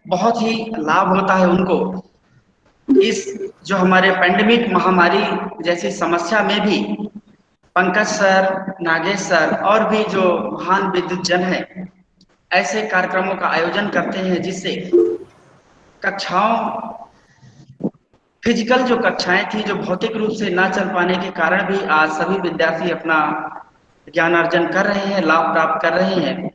बहुत ही लाभ होता है उनको। इस जो हमारे पेंडेमिक महामारी जैसी समस्या में भी पंकज सर, नागेश सर और भी जो महान विद्वजन हैं, ऐसे कार्यक्रमों का आयोजन करते हैं जिससे कक्षाओं फिजिकल जो कक्षाएं थी, जो भौतिक रूप से ना चल पाने के कारण भी आज सभी विद्यार्थी अपना ज्ञान अर्जन कर रहे हैं, लाभ प्राप्त कर रहे हैं।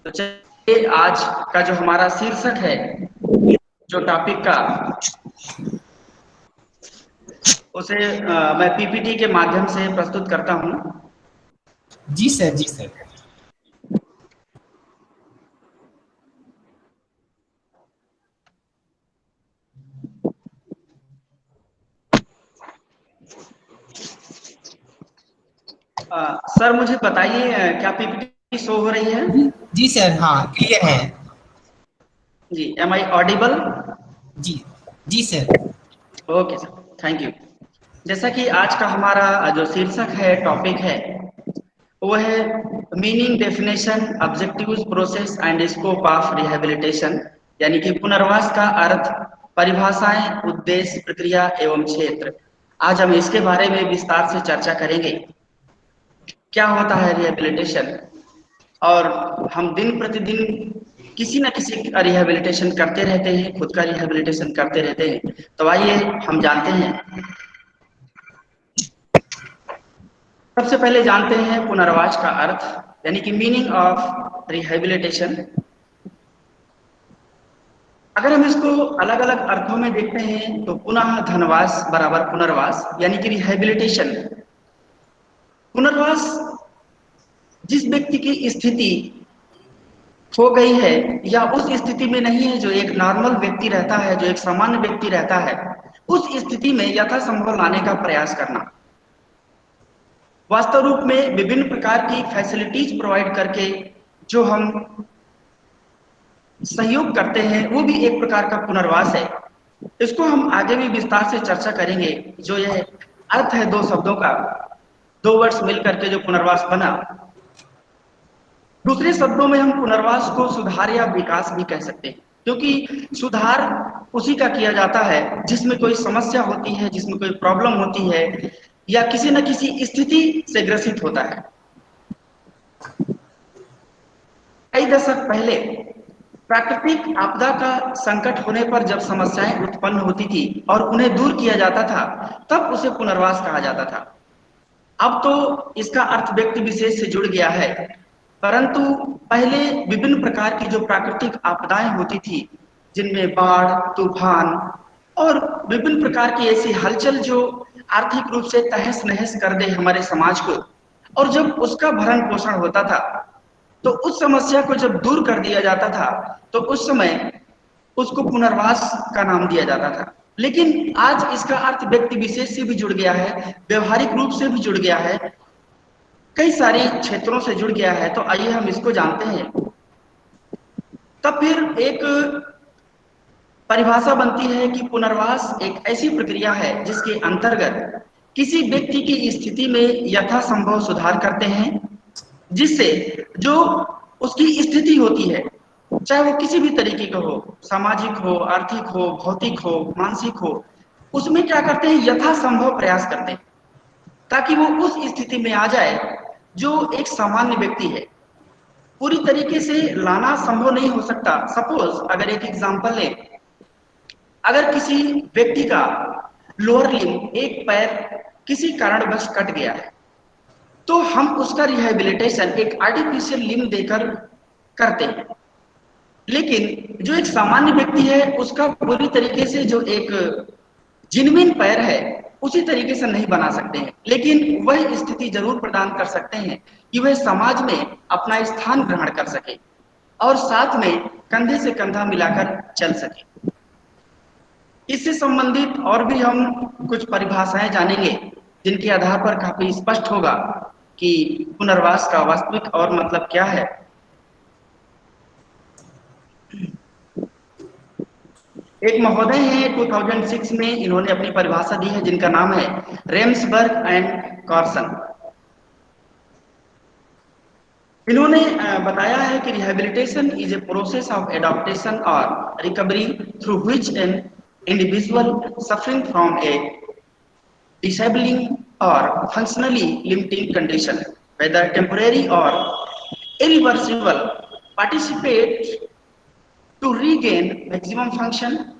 तो चलिए आज का जो हमारा शीर्षक है, जो टॉपिक का, उसे मैं पीपीटी के माध्यम से प्रस्तुत करता हूं। जी सर, जी सर। सर मुझे बताइए, क्या पीपीटी शो हो रही है? जी सर, हाँ क्लियर है। जी, एम आई ऑडिबल? जी जी sir. Okay sir, thank you. जैसा कि आज का हमारा जो शीर्षक है, टॉपिक है, वो है meaning, definition, objectives, process and scope of rehabilitation, यानी कि पुनर्वास का अर्थ, परिभाषाएं, उद्देश्य, प्रक्रिया एवं क्षेत्र। आज हम इसके बारे में विस्तार से चर्चा करेंगे। क्या होता है रिहैबिलिटेशन, और हम दिन प्रतिदिन किसी न किसी का रिहैबिलिटेशन करते रहते हैं, खुद का रिहैबिलिटेशन करते रहते हैं। तो आइए हम जानते हैं। सबसे पहले जानते हैं पुनर्वास का अर्थ, यानी कि मीनिंग ऑफ रिहैबिलिटेशन। अगर हम इसको अलग अलग अर्थों में देखते हैं तो पुनः धनवास बराबर पुनर्वास, यानी कि रिहैबिलिटेशन। पुनर्वास जिस व्यक्ति की स्थिति हो गई है या उस स्थिति में नहीं है, जो एक नॉर्मल व्यक्ति रहता है, जो एक सामान्य व्यक्ति रहता है, उस स्थिति में यथासंभव लाने का प्रयास करना। वास्तव रूप में विभिन्न प्रकार की फैसिलिटीज प्रोवाइड करके जो हम सहयोग करते हैं, वो भी एक प्रकार का पुनर्वास है। इसको हम आगे भी विस्तार से चर्चा करेंगे। जो यह अर्थ है दो शब्दों का, दो वर्ड्स मिलकर के जो पुनर्वास बना। दूसरे शब्दों में हम पुनर्वास को सुधार या विकास भी कह सकते हैं, क्योंकि सुधार उसी का किया जाता है जिसमें कोई समस्या होती है, जिसमें कोई प्रॉब्लम होती है या किसी न किसी स्थिति से ग्रसित होता है। कई दशक पहले प्राकृतिक आपदा का संकट होने पर जब समस्याएं उत्पन्न होती थी और उन्हें दूर किया जाता था, तब उसे पुनर्वास कहा जाता था। अब तो इसका अर्थ व्यक्ति विशेष से जुड़ गया है, परंतु पहले विभिन्न प्रकार की जो प्राकृतिक आपदाएं होती थी, जिनमें बाढ़, तूफान और विभिन्न प्रकार की ऐसी हलचल जो आर्थिक रूप से तहस नहस कर दे हमारे समाज को, और जब उसका भरण पोषण होता था, तो उस समस्या को जब दूर कर दिया जाता था, तो उस समय उसको पुनर्वास का नाम दिया जाता था। लेकिन आज इसका अर्थ व्यक्ति विशेष से भी जुड़ गया है, व्यवहारिक रूप से भी जुड़ गया है, कई सारे क्षेत्रों से जुड़ गया है। तो आइए हम इसको जानते हैं। तब फिर एक परिभाषा बनती है कि पुनर्वास एक ऐसी प्रक्रिया है जिसके अंतर्गत किसी व्यक्ति की स्थिति में यथासंभव सुधार करते हैं, जिससे जो उसकी स्थिति होती है, चाहे वो किसी भी तरीके का हो, सामाजिक हो, आर्थिक हो, भौतिक हो, मानसिक हो, उसमें क्या करते हैं, यथासंभव प्रयास करते हैं ताकि वो उस स्थिति में आ जाए जो एक सामान्य व्यक्ति है। पूरी तरीके से लाना संभव नहीं हो सकता। सपोज अगर एक एग्जांपल लें, अगर किसी व्यक्ति का लोअर लिम्ब, एक पैर किसी कारणवश कट गया है, तो हम उसका रिहैबिलिटेशन एक आर्टिफिशियल लिम्ब देकर करते हैं। लेकिन जो एक सामान्य व्यक्ति है, उसका पूरी तरीके से जो एक जिनविन पैर है, उसी तरीके से नहीं बना सकते हैं, लेकिन वह स्थिति जरूर प्रदान कर सकते हैं कि वह समाज में अपना स्थान ग्रहण कर सके और साथ में कंधे से कंधा मिलाकर चल सके। इससे संबंधित और भी हम कुछ परिभाषाएं जानेंगे, जिनके आधार पर काफी स्पष्ट होगा कि पुनर्वास का वास्तविक और मतलब क्या है। एक महोदय हैं 2006 में, इन्होंने अपनी परिभाषा दी है जिनका नाम है रेम्सबर्ग एंड कॉर्सन। इन्होंने बताया है कि rehabilitation is a process of adaptation और recovery through which an individual suffering from a disabling or functionally limiting condition, whether temporary or irreversible, participate to regain maximal function,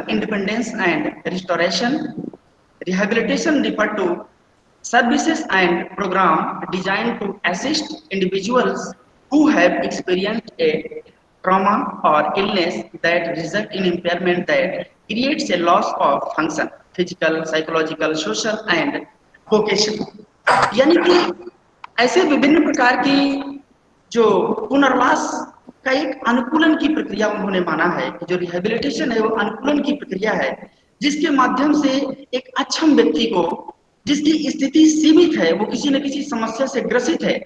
independence and restoration. Rehabilitation refer to services and program designed to assist individuals who have experienced a trauma or illness that result in impairment that creates a loss of function, physical, psychological, social and vocational. यानी कि ऐसे विभिन्न प्रकार की जो पुनर्वास का एक अनुकूलन की प्रक्रिया उन्होंने माना है कि जो रिहेबिलिटेशन है वो अनुकूलन की प्रक्रिया है जिसके माध्यम से एक अक्षम व्यक्ति को जिसकी स्थिति सीमित है, वो किसी न किसी समस्या से ग्रसित है,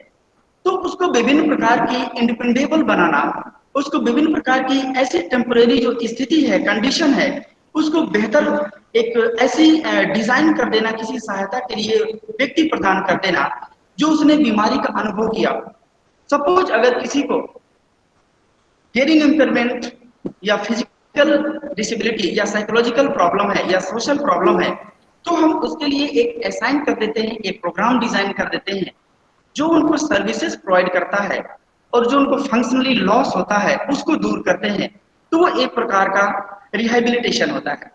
तो उसको विभिन्न प्रकार की इंडिपेंडेबल बनाना, उसको विभिन्न प्रकार की ऐसी टेम्परेरी जो स्थिति है, कंडीशन है, उसको बेहतर एक ऐसी डिजाइन कर देना, किसी सहायता के लिए व्यक्ति प्रदान कर देना जो उसने बीमारी का अनुभव किया। सपोज अगर किसी को हियरिंग इंपेयरमेंट या फिजिकल डिसेबिलिटी या साइकोलॉजिकल प्रॉब्लम है या सोशल प्रॉब्लम है, तो हम उसके लिए एक असाइन कर देते हैं, एक प्रोग्राम डिजाइन कर देते हैं जो उनको सर्विसेज प्रोवाइड करता है और जो उनको फंक्शनली लॉस होता है उसको दूर करते हैं, तो वो एक प्रकार का रिहेबिलिटेशन होता है।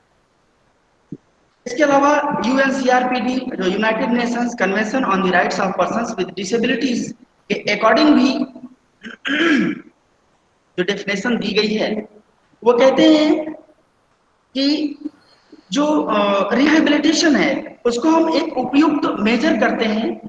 इसके अलावा यूएनसीआरपीडी जो United Nations convention on the rights of persons with disabilities के अकॉर्डिंग भी जो डेफिनेशन दी गई है वो कहते हैं कि जो रिहेबिलिटेशन है उसको हम एक उपयुक्त मेजर करते हैं।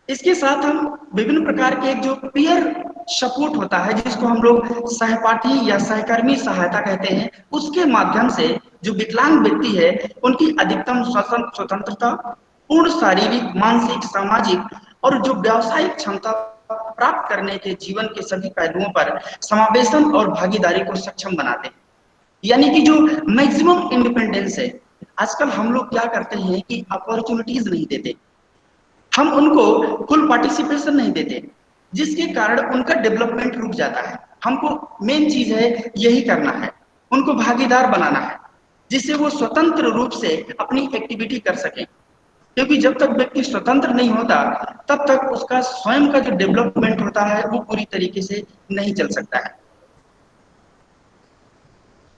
इसके साथ हम विभिन्न प्रकार के जो पीयर सपोर्ट होता है जिसको हम लोग सहपाठी या सहकर्मी सहायता कहते हैं, उसके माध्यम से जो विकलांग व्यक्ति है उनकी अधिकतम स्वतंत्रता, पूर्ण शारीरिक, मानसिक, सामाजिक और जो व्यावसायिक क्षमता प्राप्त करने के जीवन के सभी पहलुओं पर समावेशन और भागीदारी को सक्षम बनाते हैं। यानी कि जो मैक्सिमम इंडिपेंडेंस है, आजकल हम लोग क्या करते हैं कि अपॉर्चुनिटीज नहीं देते, हम उनको फुल पार्टिसिपेशन नहीं देते, जिसके कारण उनका डेवलपमेंट रुक जाता है। हमको मेन चीज है यही करना है, उनको भागीदार बनाना है जिससे वो स्वतंत्र रूप से अपनी एक्टिविटी कर सकें, क्योंकि जब तक व्यक्ति स्वतंत्र नहीं होता तब तक उसका स्वयं का जो डेवलपमेंट होता है वो पूरी तरीके से नहीं चल सकता है।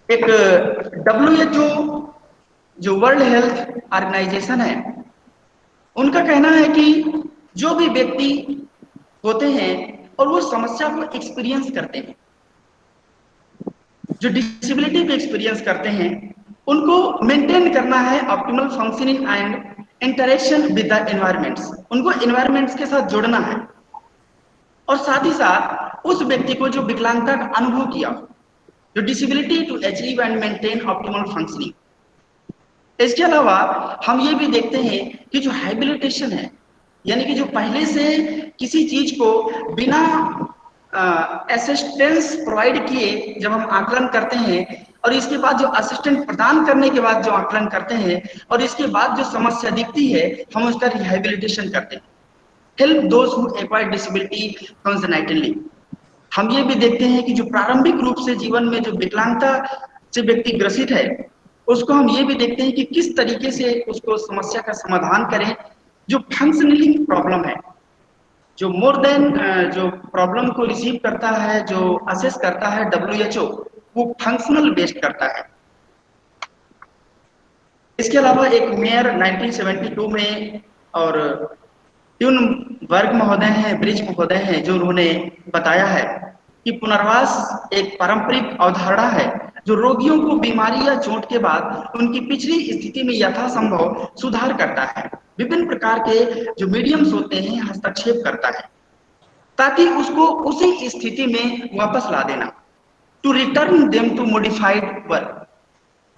एक WHO जो वर्ल्ड हेल्थ ऑर्गेनाइजेशन है, उनका कहना है कि जो भी व्यक्ति होते हैं और वो समस्या को एक्सपीरियंस करते हैं, जो डिसेबिलिटी को एक्सपीरियंस करते हैं, उनको मेंटेन करना है optimal functioning and interaction with the environments, उनको एनवायरमेंट्स के साथ जोड़ना है और साथ ही साथ उस व्यक्ति को जो विकलांगता का अनुभव किया, जो disability to achieve and maintain optimal functioning. इसके अलावा हम ये भी देखते हैं कि जो हैबिलिटेशन है, यानी कि जो पहले से किसी चीज को बिना असिस्टेंस प्रोवाइड किए जब हम आकलन करते हैं और इसके बाद जो असिस्टेंट प्रदान करने के बाद जो आकलन करते हैं और इसके बाद जो समस्या दिखती है हम उसका रिहैबिलिटेशन करते हैं। Help those who acquire disability congenitally. हम ये भी देखते हैं कि जो प्रारंभिक रूप से जीवन में जो विकलांगता से व्यक्ति ग्रसित है उसको हम ये भी देखते हैं कि किस तरीके से उसको समस्या का समाधान करें। जो फंक्शनली प्रॉब्लम है, जो मोर देन जो प्रॉब्लम को रिसीव करता है, जो असेस करता है WHO, वो फंक्शनल बेस्ड करता है। इसके अलावा एक मेयर 1972 में और ट्यूनबर्ग महोदय हैं, ब्रिज महोदय हैं, जो उन्होंने बताया है कि पुनर्वास एक पारंपरिक अवधारणा है जो रोगियों को बीमारी या चोट के बाद उनकी पिछली स्थिति में यथासंभव सुधार करता है, विभिन्न प्रकार के जो मीडियम्स होते हैं हस्तक्षेप करता है ताकि उसको उसी स्थिति में वापस ला देना, to return them to modified work.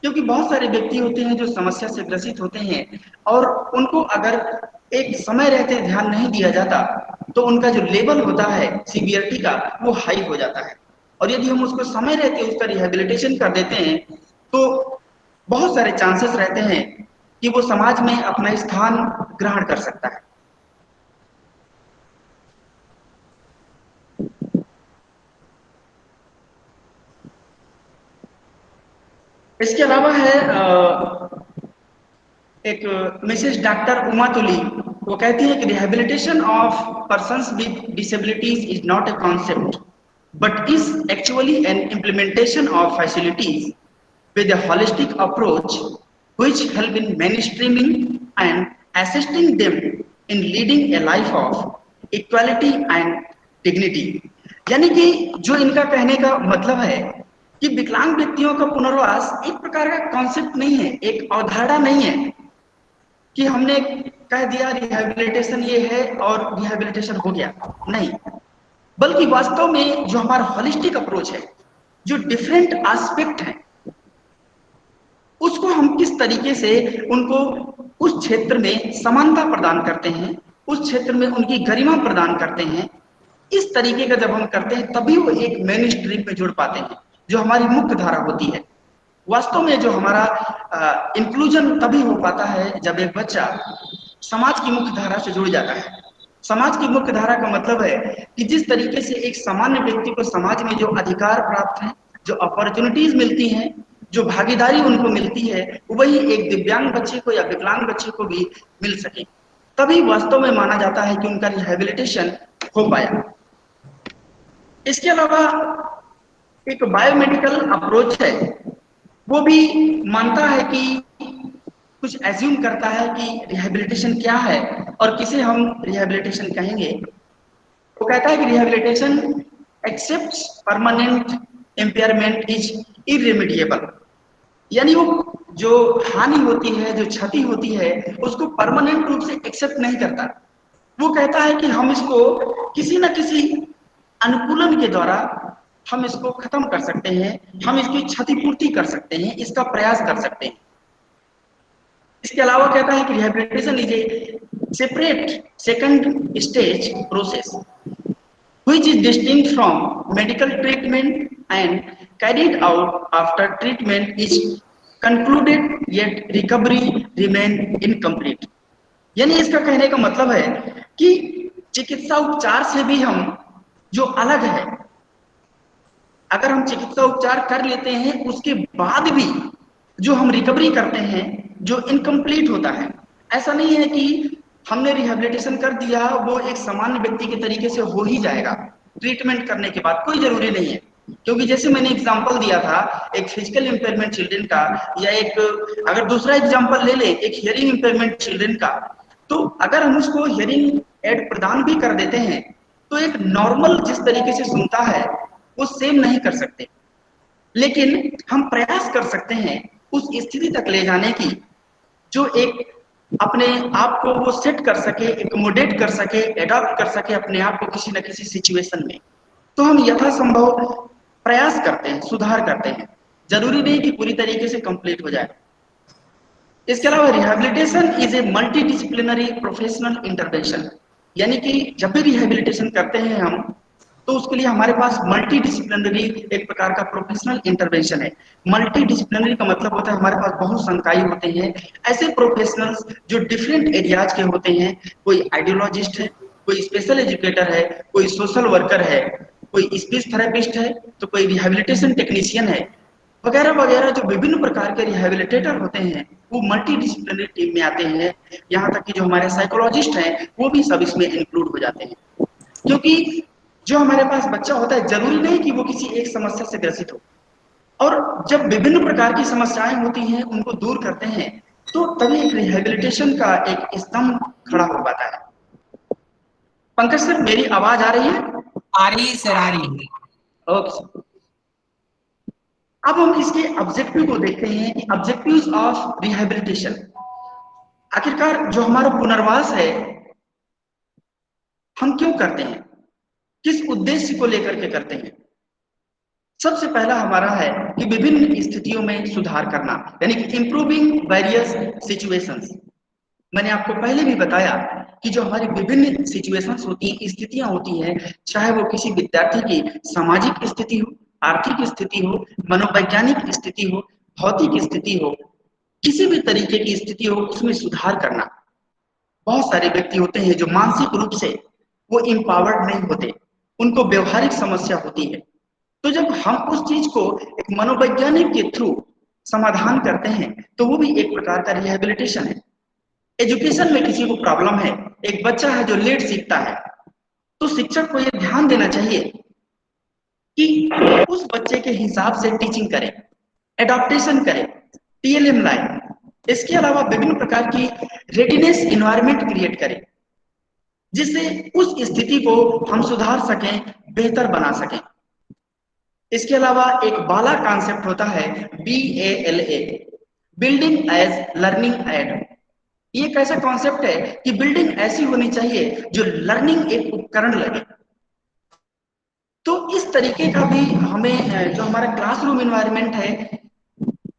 क्योंकि बहुत सारे व्यक्ति होते हैं जो समस्या से ग्रसित होते हैं और उनको अगर एक समय रहते ध्यान नहीं दिया जाता तो उनका जो लेवल होता है सीवियरिटी का वो हाई हो जाता है, और यदि हम उसको समय रहते उसका रिहेबिलिटेशन कर देते हैं तो बहुत सारे चांसेस रहते हैं कि वो समाज में अपना स्थान ग्रहण कर सकता है। इसके अलावा है एक मिसेस डॉक्टर उमा तुली, वो कहती है कि rehabilitation of persons with disabilities is not a concept but is actually an implementation of facilities with a holistic approach which help in mainstreaming and assisting them in leading a life of equality and dignity। यानी कि जो इनका कहने का मतलब है कि विकलांग व्यक्तियों का पुनर्वास एक प्रकार का कॉन्सेप्ट नहीं है, एक अवधारणा नहीं है कि हमने कह दिया रिहैबिलिटेशन ये है और रिहैबिलिटेशन हो गया, नहीं, बल्कि वास्तव में जो हमारा होलिस्टिक अप्रोच है, जो डिफरेंट एस्पेक्ट है, उसको हम किस तरीके से उनको उस क्षेत्र में समानता प्रदान करते हैं, उस क्षेत्र में उनकी गरिमा प्रदान करते हैं, इस तरीके का जब हम करते हैं तभी वो एक मेन स्ट्रीम में जुड़ पाते हैं, जो हमारी मुख्य धारा होती है। वास्तव में जो हमारा इंक्लूजन तभी हो पाता है जब एक बच्चा समाज की मुख्य धारा से जुड़ जाता है। समाज की मुख्य धारा का मतलब है कि जिस तरीके से एक सामान्य व्यक्ति को समाज में जो अधिकार प्राप्त हैं, जो अपॉर्चुनिटीज मिलती हैं, जो भागीदारी उनको मिलती है, वही एक दिव्यांग बच्चे को या विकलांग बच्चे को भी मिल सके, तभी वास्तव में माना जाता है कि उनका रिहेबिलिटेशन हो पाया। इसके अलावा एक बायोमेडिकल अप्रोच है, वो भी मानता है कि कुछ एज्यूम करता है कि रिहेबिलिटेशन क्या है और किसे हम रिहेबिलिटेशन कहेंगे। वो कहता है कि rehabilitation accepts permanent impairment is irremediable, यानी वो जो हानि होती है, जो क्षति होती है, उसको परमानेंट रूप से एक्सेप्ट नहीं करता। वो कहता है कि हम इसको किसी न किसी अनुकूलन के द्वारा हम इसको खत्म कर सकते हैं, हम इसकी क्षतिपूर्ति कर सकते हैं, इसका प्रयास कर सकते हैं। इसके अलावा कहता है कि rehabilitation is a separate second stage process which is distinct from medical treatment and carried out after treatment is concluded yet recovery remain incomplete। यानी इसका कहने का मतलब है कि चिकित्सा उपचार से भी हम जो अलग है, अगर हम चिकित्सा उपचार कर लेते हैं उसके बाद भी जो हम रिकवरी करते हैं, जो इनकम्प्लीट होता है। ऐसा नहीं है कि हमने रिहेबिलिटेशन कर दिया, वो एक सामान्य व्यक्ति के तरीके से हो ही जाएगा ट्रीटमेंट करने के बाद, कोई जरूरी नहीं है। क्योंकि जैसे मैंने एग्जांपल दिया था एक फिजिकल इंपेयरमेंट चिल्ड्रन का, या एक अगर दूसरा एग्जांपल ले लें एक हियरिंग इंपेयरमेंट चिल्ड्रन का, तो अगर हम उसको हियरिंग एड प्रदान भी कर देते हैं तो एक नॉर्मल जिस तरीके से सुनता है वो सेम नहीं कर सकते, लेकिन हम प्रयास कर सकते हैं उस स्थिति तक ले जाने की जो एक अपने आप को वो सेट कर सके, एकोमोडेट कर सके, एडॉप्ट कर सके अपने आप को किसी न किसी सिचुएशन में। तो हम यथासंभव प्रयास करते हैं, सुधार करते हैं, जरूरी नहीं कि पूरी तरीके से कंप्लीट हो जाए। इसके अलावा rehabilitation is a multi disciplinary professional intervention, यानी कि जब भी रिहेबिलिटेशन करते हैं हम, तो उसके लिए हमारे पास मल्टी डिसिप्लिनरी एक प्रकार का प्रोफेशनल इंटरवेंशन है। मल्टी डिसिप्लिनरी का मतलब होता है हमारे पास बहुत संकाय होते हैं, ऐसे प्रोफेशनल्स जो डिफरेंट एरियाज के होते हैं। कोई आइडियोलॉजिस्ट है, कोई स्पेशल एजुकेटर है, कोई सोशल वर्कर है, कोई स्पीच थेरेपिस्ट है, तो कोई रिहेबिलिटेशन टेक्नीशियन है, वगैरह वगैरह। जो विभिन्न प्रकार के रिहेबिलिटेटर होते हैं वो मल्टी डिसिप्लिनरी टीम में आते हैं। यहाँ तक कि जो हमारे साइकोलॉजिस्ट हैं वो भी सब इसमें इंक्लूड हो जाते हैं, क्योंकि जो हमारे पास बच्चा होता है जरूरी नहीं कि वो किसी एक समस्या से ग्रसित हो, और जब विभिन्न प्रकार की समस्याएं होती हैं उनको दूर करते हैं तो तभी एक रिहेबिलिटेशन का एक स्तंभ खड़ा हो पाता है। पंकज सर, मेरी आवाज आ रही है? आ रही है सर, आ रही है। ओके, अब हम इसके ऑब्जेक्टिव को देखते हैं कि ऑब्जेक्टिव्स ऑफ रिहेबिलिटेशन, आखिरकार जो हमारा पुनर्वास है हम क्यों करते हैं, किस उद्देश्य को लेकर के करते हैं। सबसे पहला हमारा है कि विभिन्न स्थितियों में सुधार करना, यानी कि इंप्रूविंग वेरियस सिचुएशंस। मैंने आपको पहले भी बताया कि जो हमारी विभिन्न सिचुएशंस होती हैं, स्थितियां होती हैं, चाहे वो किसी विद्यार्थी की सामाजिक स्थिति हो, आर्थिक स्थिति हो, मनोवैज्ञानिक स्थिति हो, भौतिक स्थिति हो, किसी भी तरीके की स्थिति हो, उसमें सुधार करना। बहुत सारे व्यक्ति होते हैं जो मानसिक रूप से वो एम्पावर्ड नहीं होते, उनको व्यवहारिक समस्या होती है। तो जब हम उस चीज को एक मनोवैज्ञानिक के थ्रू समाधान करते हैं तो वो भी एक प्रकार का रिहेबिलिटेशन है। एजुकेशन में किसी को प्रॉब्लम है, एक बच्चा है जो लेट सीखता है, तो शिक्षक को ये ध्यान देना चाहिए कि उस बच्चे के हिसाब से टीचिंग करें, एडॉप्टेशन करें, टीएलएम लाए। इसके अलावा विभिन्न प्रकार की रेडीनेस एनवायरनमेंट क्रिएट करें जिससे उस स्थिति को हम सुधार सकें, बेहतर बना सकें। इसके अलावा एक बाला कॉन्सेप्ट होता है BALA, building as learning aid. ये एक ऐसा कॉन्सेप्ट है कि बिल्डिंग ऐसी होनी चाहिए जो लर्निंग एक उपकरण लगे। तो इस तरीके का भी हमें जो हमारा क्लासरूम एनवायरनमेंट है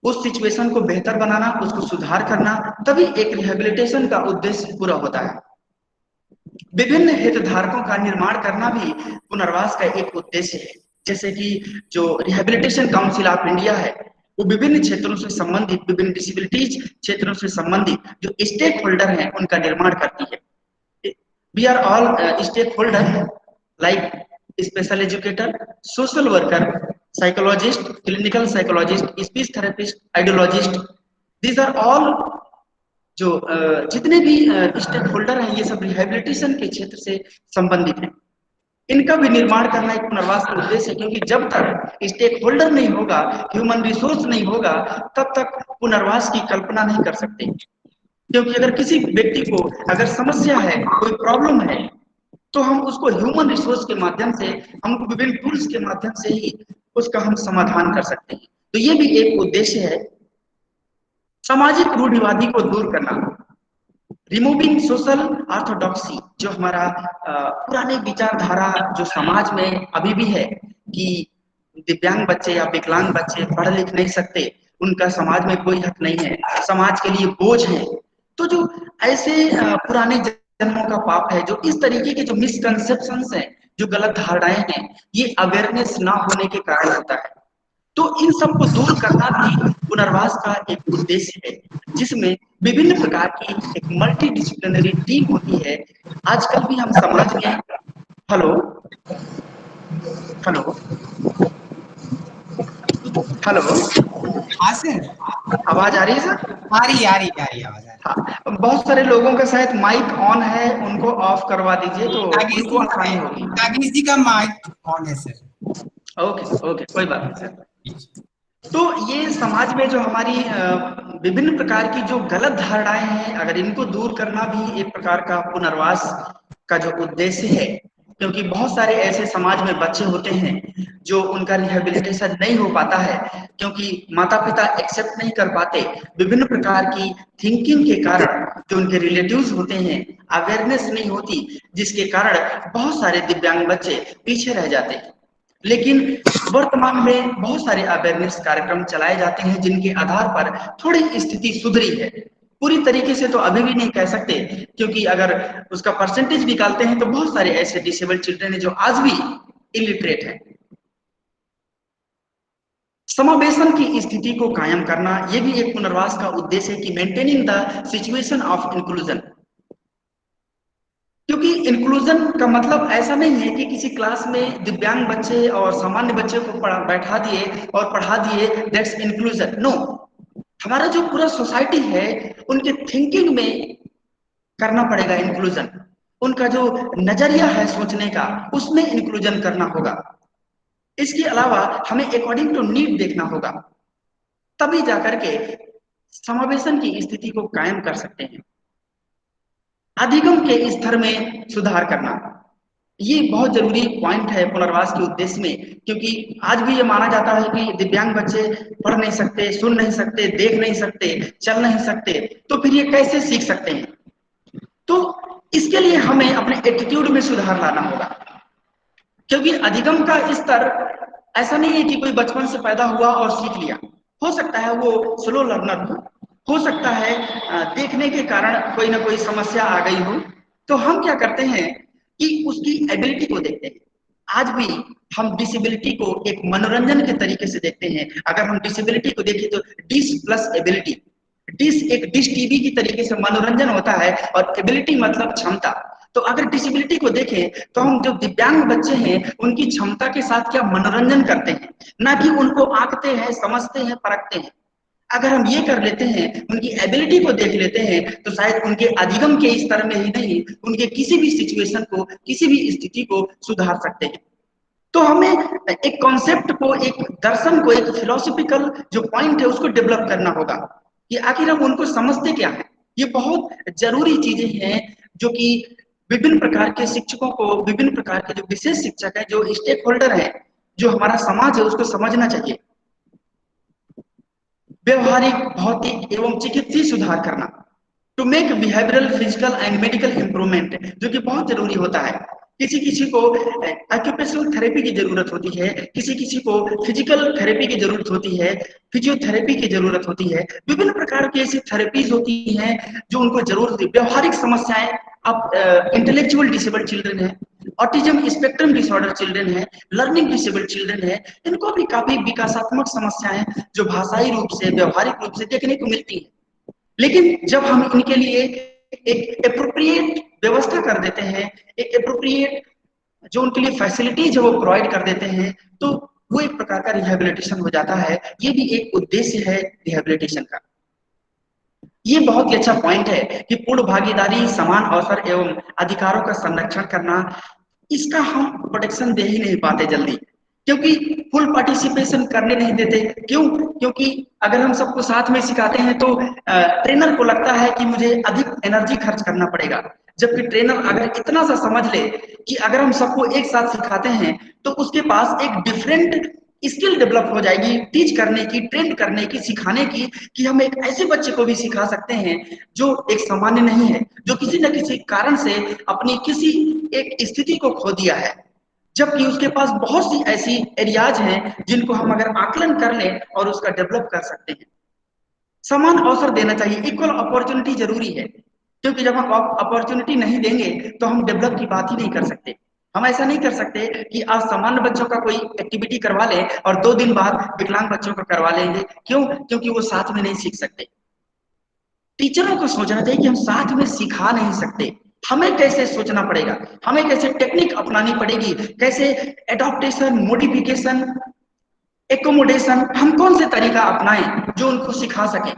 उस सिचुएशन को बेहतर बनाना, उसको सुधार करना, तभी एक रिहेबिलिटेशन का उद्देश्य पूरा होता है। विभिन्न हितधारकों का निर्माण करना भी पुनर्वास का एक उद्देश्य है। जैसे कि जो रिहेबिलिटेशन काउंसिल ऑफ इंडिया है वो विभिन्न क्षेत्रों से संबंधित, विभिन्न डिसेबिलिटीज क्षेत्रों से संबंधित जो स्टेक होल्डर हैं उनका निर्माण करती है। We are all stakeholder like special educator, social worker, psychologist, clinical psychologist, speech therapist, audiologist. These are all जो जितने भी स्टेक होल्डर हैं ये सब रिहेबिलिटेशन के क्षेत्र से संबंधित हैं। इनका भी निर्माण करना एक पुनर्वास का उद्देश्य है, क्योंकि जब तक स्टेक होल्डर नहीं होगा, ह्यूमन रिसोर्स नहीं होगा, तब तक पुनर्वास की कल्पना नहीं कर सकते। क्योंकि अगर किसी व्यक्ति को अगर समस्या है, कोई प्रॉब्लम है, तो हम उसको ह्यूमन रिसोर्स के माध्यम से, हम विभिन्न टूल्स के माध्यम से ही उसका हम समाधान कर सकते हैं। तो ये भी एक उद्देश्य है। सामाजिक रूढ़िवादी को दूर करना, रिमूविंग सोशल ऑर्थोडॉक्सी, जो हमारा पुराने विचारधारा जो समाज में अभी भी है कि दिव्यांग बच्चे या विकलांग बच्चे पढ़ लिख नहीं सकते, उनका समाज में कोई हक नहीं है, समाज के लिए बोझ है। तो जो ऐसे पुराने जन्मों का पाप है, जो इस तरीके के जो मिसकंसेप्शंस हैं, जो गलत धारणाएं हैं, ये अवेयरनेस ना होने के कारण होता है। तो इन सब को दूर करना भी पुनर्वास का एक उद्देश्य है, जिसमें विभिन्न प्रकार की एक मल्टी डिसिप्लिनरी टीम होती है। आजकल भी हम समाज में हेलो हेलो हेलो हाँ सर, आवाज आ रही है सर? आ रही आवाज आ रही। हाँ, बहुत सारे लोगों का शायद माइक ऑन है, उनको ऑफ करवा दीजिए तो उनको आसानी होगी। नागेश जी का माइक ऑन है सर। ओके ओके, कोई बात नहीं सर। तो ये समाज में जो हमारी विभिन्न प्रकार की जो गलत धारणाएं हैं, अगर इनको दूर करना भी एक प्रकार का पुनर्वास का जो उद्देश्य है। क्योंकि बहुत सारे ऐसे समाज में बच्चे होते हैं जो उनका रिहेबिलिटेशन नहीं हो पाता है, क्योंकि माता पिता एक्सेप्ट नहीं कर पाते, विभिन्न प्रकार की थिंकिंग के कारण जो उनके रिलेटिव्स होते हैं, अवेयरनेस नहीं होती, जिसके कारण बहुत सारे दिव्यांग बच्चे पीछे रह जाते हैं। लेकिन वर्तमान में बहुत सारे अवेयरनेस कार्यक्रम चलाए जाते हैं जिनके आधार पर थोड़ी स्थिति सुधरी है। पूरी तरीके से तो अभी भी नहीं कह सकते, क्योंकि अगर उसका परसेंटेज निकालते हैं तो बहुत सारे ऐसे डिसेबल्ड चिल्ड्रन हैं जो आज भी इलिटरेट हैं। समावेशन की स्थिति को कायम करना, यह भी एक पुनर्वास का उद्देश्य है कि maintaining the situation of inclusion. क्योंकि इंक्लूजन का मतलब ऐसा नहीं है कि किसी क्लास में दिव्यांग बच्चे और सामान्य बच्चे को बैठा दिए और पढ़ा दिए, दैट्स इंक्लूजन। नो, हमारा जो पूरा सोसाइटी है उनके थिंकिंग में करना पड़ेगा इंक्लूजन। उनका जो नजरिया है सोचने का, उसमें इंक्लूजन करना होगा। इसके अलावा हमें अकॉर्डिंग टू नीड देखना होगा, तभी जाकर के समावेशन की स्थिति को कायम कर सकते हैं। अधिगम के स्तर में सुधार करना, ये बहुत जरूरी पॉइंट है पुनर्वास के उद्देश्य में। क्योंकि आज भी ये माना जाता है कि दिव्यांग बच्चे पढ़ नहीं सकते, सुन नहीं सकते, देख नहीं सकते, चल नहीं सकते, तो फिर ये कैसे सीख सकते हैं? तो इसके लिए हमें अपने एटीट्यूड में सुधार लाना होगा। क्योंकि अधिगम का स्तर ऐसा नहीं है कि कोई बचपन से पैदा हुआ और सीख लिया। हो सकता है वो स्लो लर्नर हो सकता है देखने के कारण कोई ना कोई समस्या आ गई हो। तो हम क्या करते हैं कि उसकी एबिलिटी को देखते हैं। आज भी हम डिसेबिलिटी को एक मनोरंजन के तरीके से देखते हैं। अगर हम डिसेबिलिटी को देखें तो डिस प्लस एबिलिटी, डिस एक डिश टीवी की तरीके से मनोरंजन होता है और एबिलिटी मतलब क्षमता। तो अगर डिसेबिलिटी को देखें तो हम जो दिव्यांग बच्चे हैं उनकी क्षमता के साथ क्या मनोरंजन करते हैं, ना कि उनको आंकते हैं, समझते हैं, परखते हैं। अगर हम ये कर लेते हैं, उनकी एबिलिटी को देख लेते हैं, तो शायद उनके अधिगम के स्तर में ही नहीं, उनके किसी भी सिचुएशन को, किसी भी स्थिति को सुधार सकते हैं। तो हमें एक कॉन्सेप्ट को, एक दर्शन को, एक फिलोसॉफिकल जो पॉइंट है उसको डेवलप करना होगा कि आखिर हम उनको समझते क्या है। ये बहुत जरूरी चीजें हैं जो कि विभिन्न प्रकार के शिक्षकों को, विभिन्न प्रकार के जो विशेष शिक्षक है, जो स्टेक होल्डर है, जो हमारा समाज है, उसको समझना चाहिए। व्यवहारिक, भौतिक एवं चिकित्सीय सुधार करना, to make behavioural, physical and medical improvement, जो कि बहुत जरूरी होता है। किसी किसी को ऑक्यूपेशनल थेरेपी की जरूरत होती है, किसी किसी को फिजिकल थेरेपी की जरूरत होती है, फिजियोथेरेपी की जरूरत होती है, विभिन्न प्रकार की ऐसी थेरेपीज होती हैं जो उनको जरूरत होती है। व्यवहारिक समस्याएं, अब इंटेलेक्चुअल डिसेबल्ड चिल्ड्रन है, ऑटिज्म स्पेक्ट्रम डिसऑर्डर चिल्ड्रन है, लर्निंग डिसेबल्ड चिल्ड्रन है, इनको भी काफी विकासात्मक समस्याएं जो भाषाई रूप से, व्यवहारिक रूप से देखने को मिलती है। लेकिन जब हम इनके लिए एक एप्रोप्रिएट व्यवस्था कर देते हैं, एक एप्रोप्रिएट जो उनके लिए फैसिलिटीज है वो प्रोवाइड कर देते हैं, तो वो एक प्रकार का रिहेबिलिटेशन हो जाता है। ये भी एक उद्देश्य है रिहेबिलिटेशन का। ये बहुत ही अच्छा पॉइंट है कि पूर्ण भागीदारी, समान अवसर एवं अधिकारों का संरक्षण करना, इसका हम प्रोटेक्शन दे ही नहीं पाते जल्दी, क्योंकि फुल पार्टिसिपेशन करने नहीं देते। क्यों? क्योंकि अगर हम सबको साथ में सिखाते हैं तो ट्रेनर को लगता है कि मुझे अधिक एनर्जी खर्च करना पड़ेगा, जबकि ट्रेनर अगर इतना सा समझ ले कि अगर हम सबको एक साथ सिखाते हैं तो उसके पास एक डिफरेंट स्किल डेवलप हो जाएगी, टीच करने की, ट्रेन करने की, सिखाने की, कि हम एक ऐसे बच्चे को भी सिखा सकते हैं जो एक सामान्य नहीं है, जो किसी न किसी कारण से अपनी किसी एक स्थिति को खो दिया है, जबकि उसके पास बहुत सी ऐसी एरियाज हैं जिनको हम अगर आकलन कर लें और उसका डेवलप कर सकते हैं। समान अवसर देना चाहिए, इक्वल अपॉर्चुनिटी जरूरी है, क्योंकि जब हम अपॉर्चुनिटी नहीं देंगे तो हम डेवलप की बात ही नहीं कर सकते। हम ऐसा नहीं कर सकते कि आज सामान्य बच्चों का कोई एक्टिविटी करवा ले और 2 दिन बाद विकलांग बच्चों का करवा लेंगे। क्यों? क्योंकि वो साथ में नहीं सीख सकते। टीचरों को सोचना चाहिए कि हम साथ में सिखा नहीं सकते, हमें कैसे सोचना पड़ेगा, हमें कैसे टेक्निक अपनानी पड़ेगी, कैसे एडॉप्टेशन, मॉडिफिकेशन, एकोमोडेशन, हम कौन से तरीका अपनाएं जो उनको सिखा सके।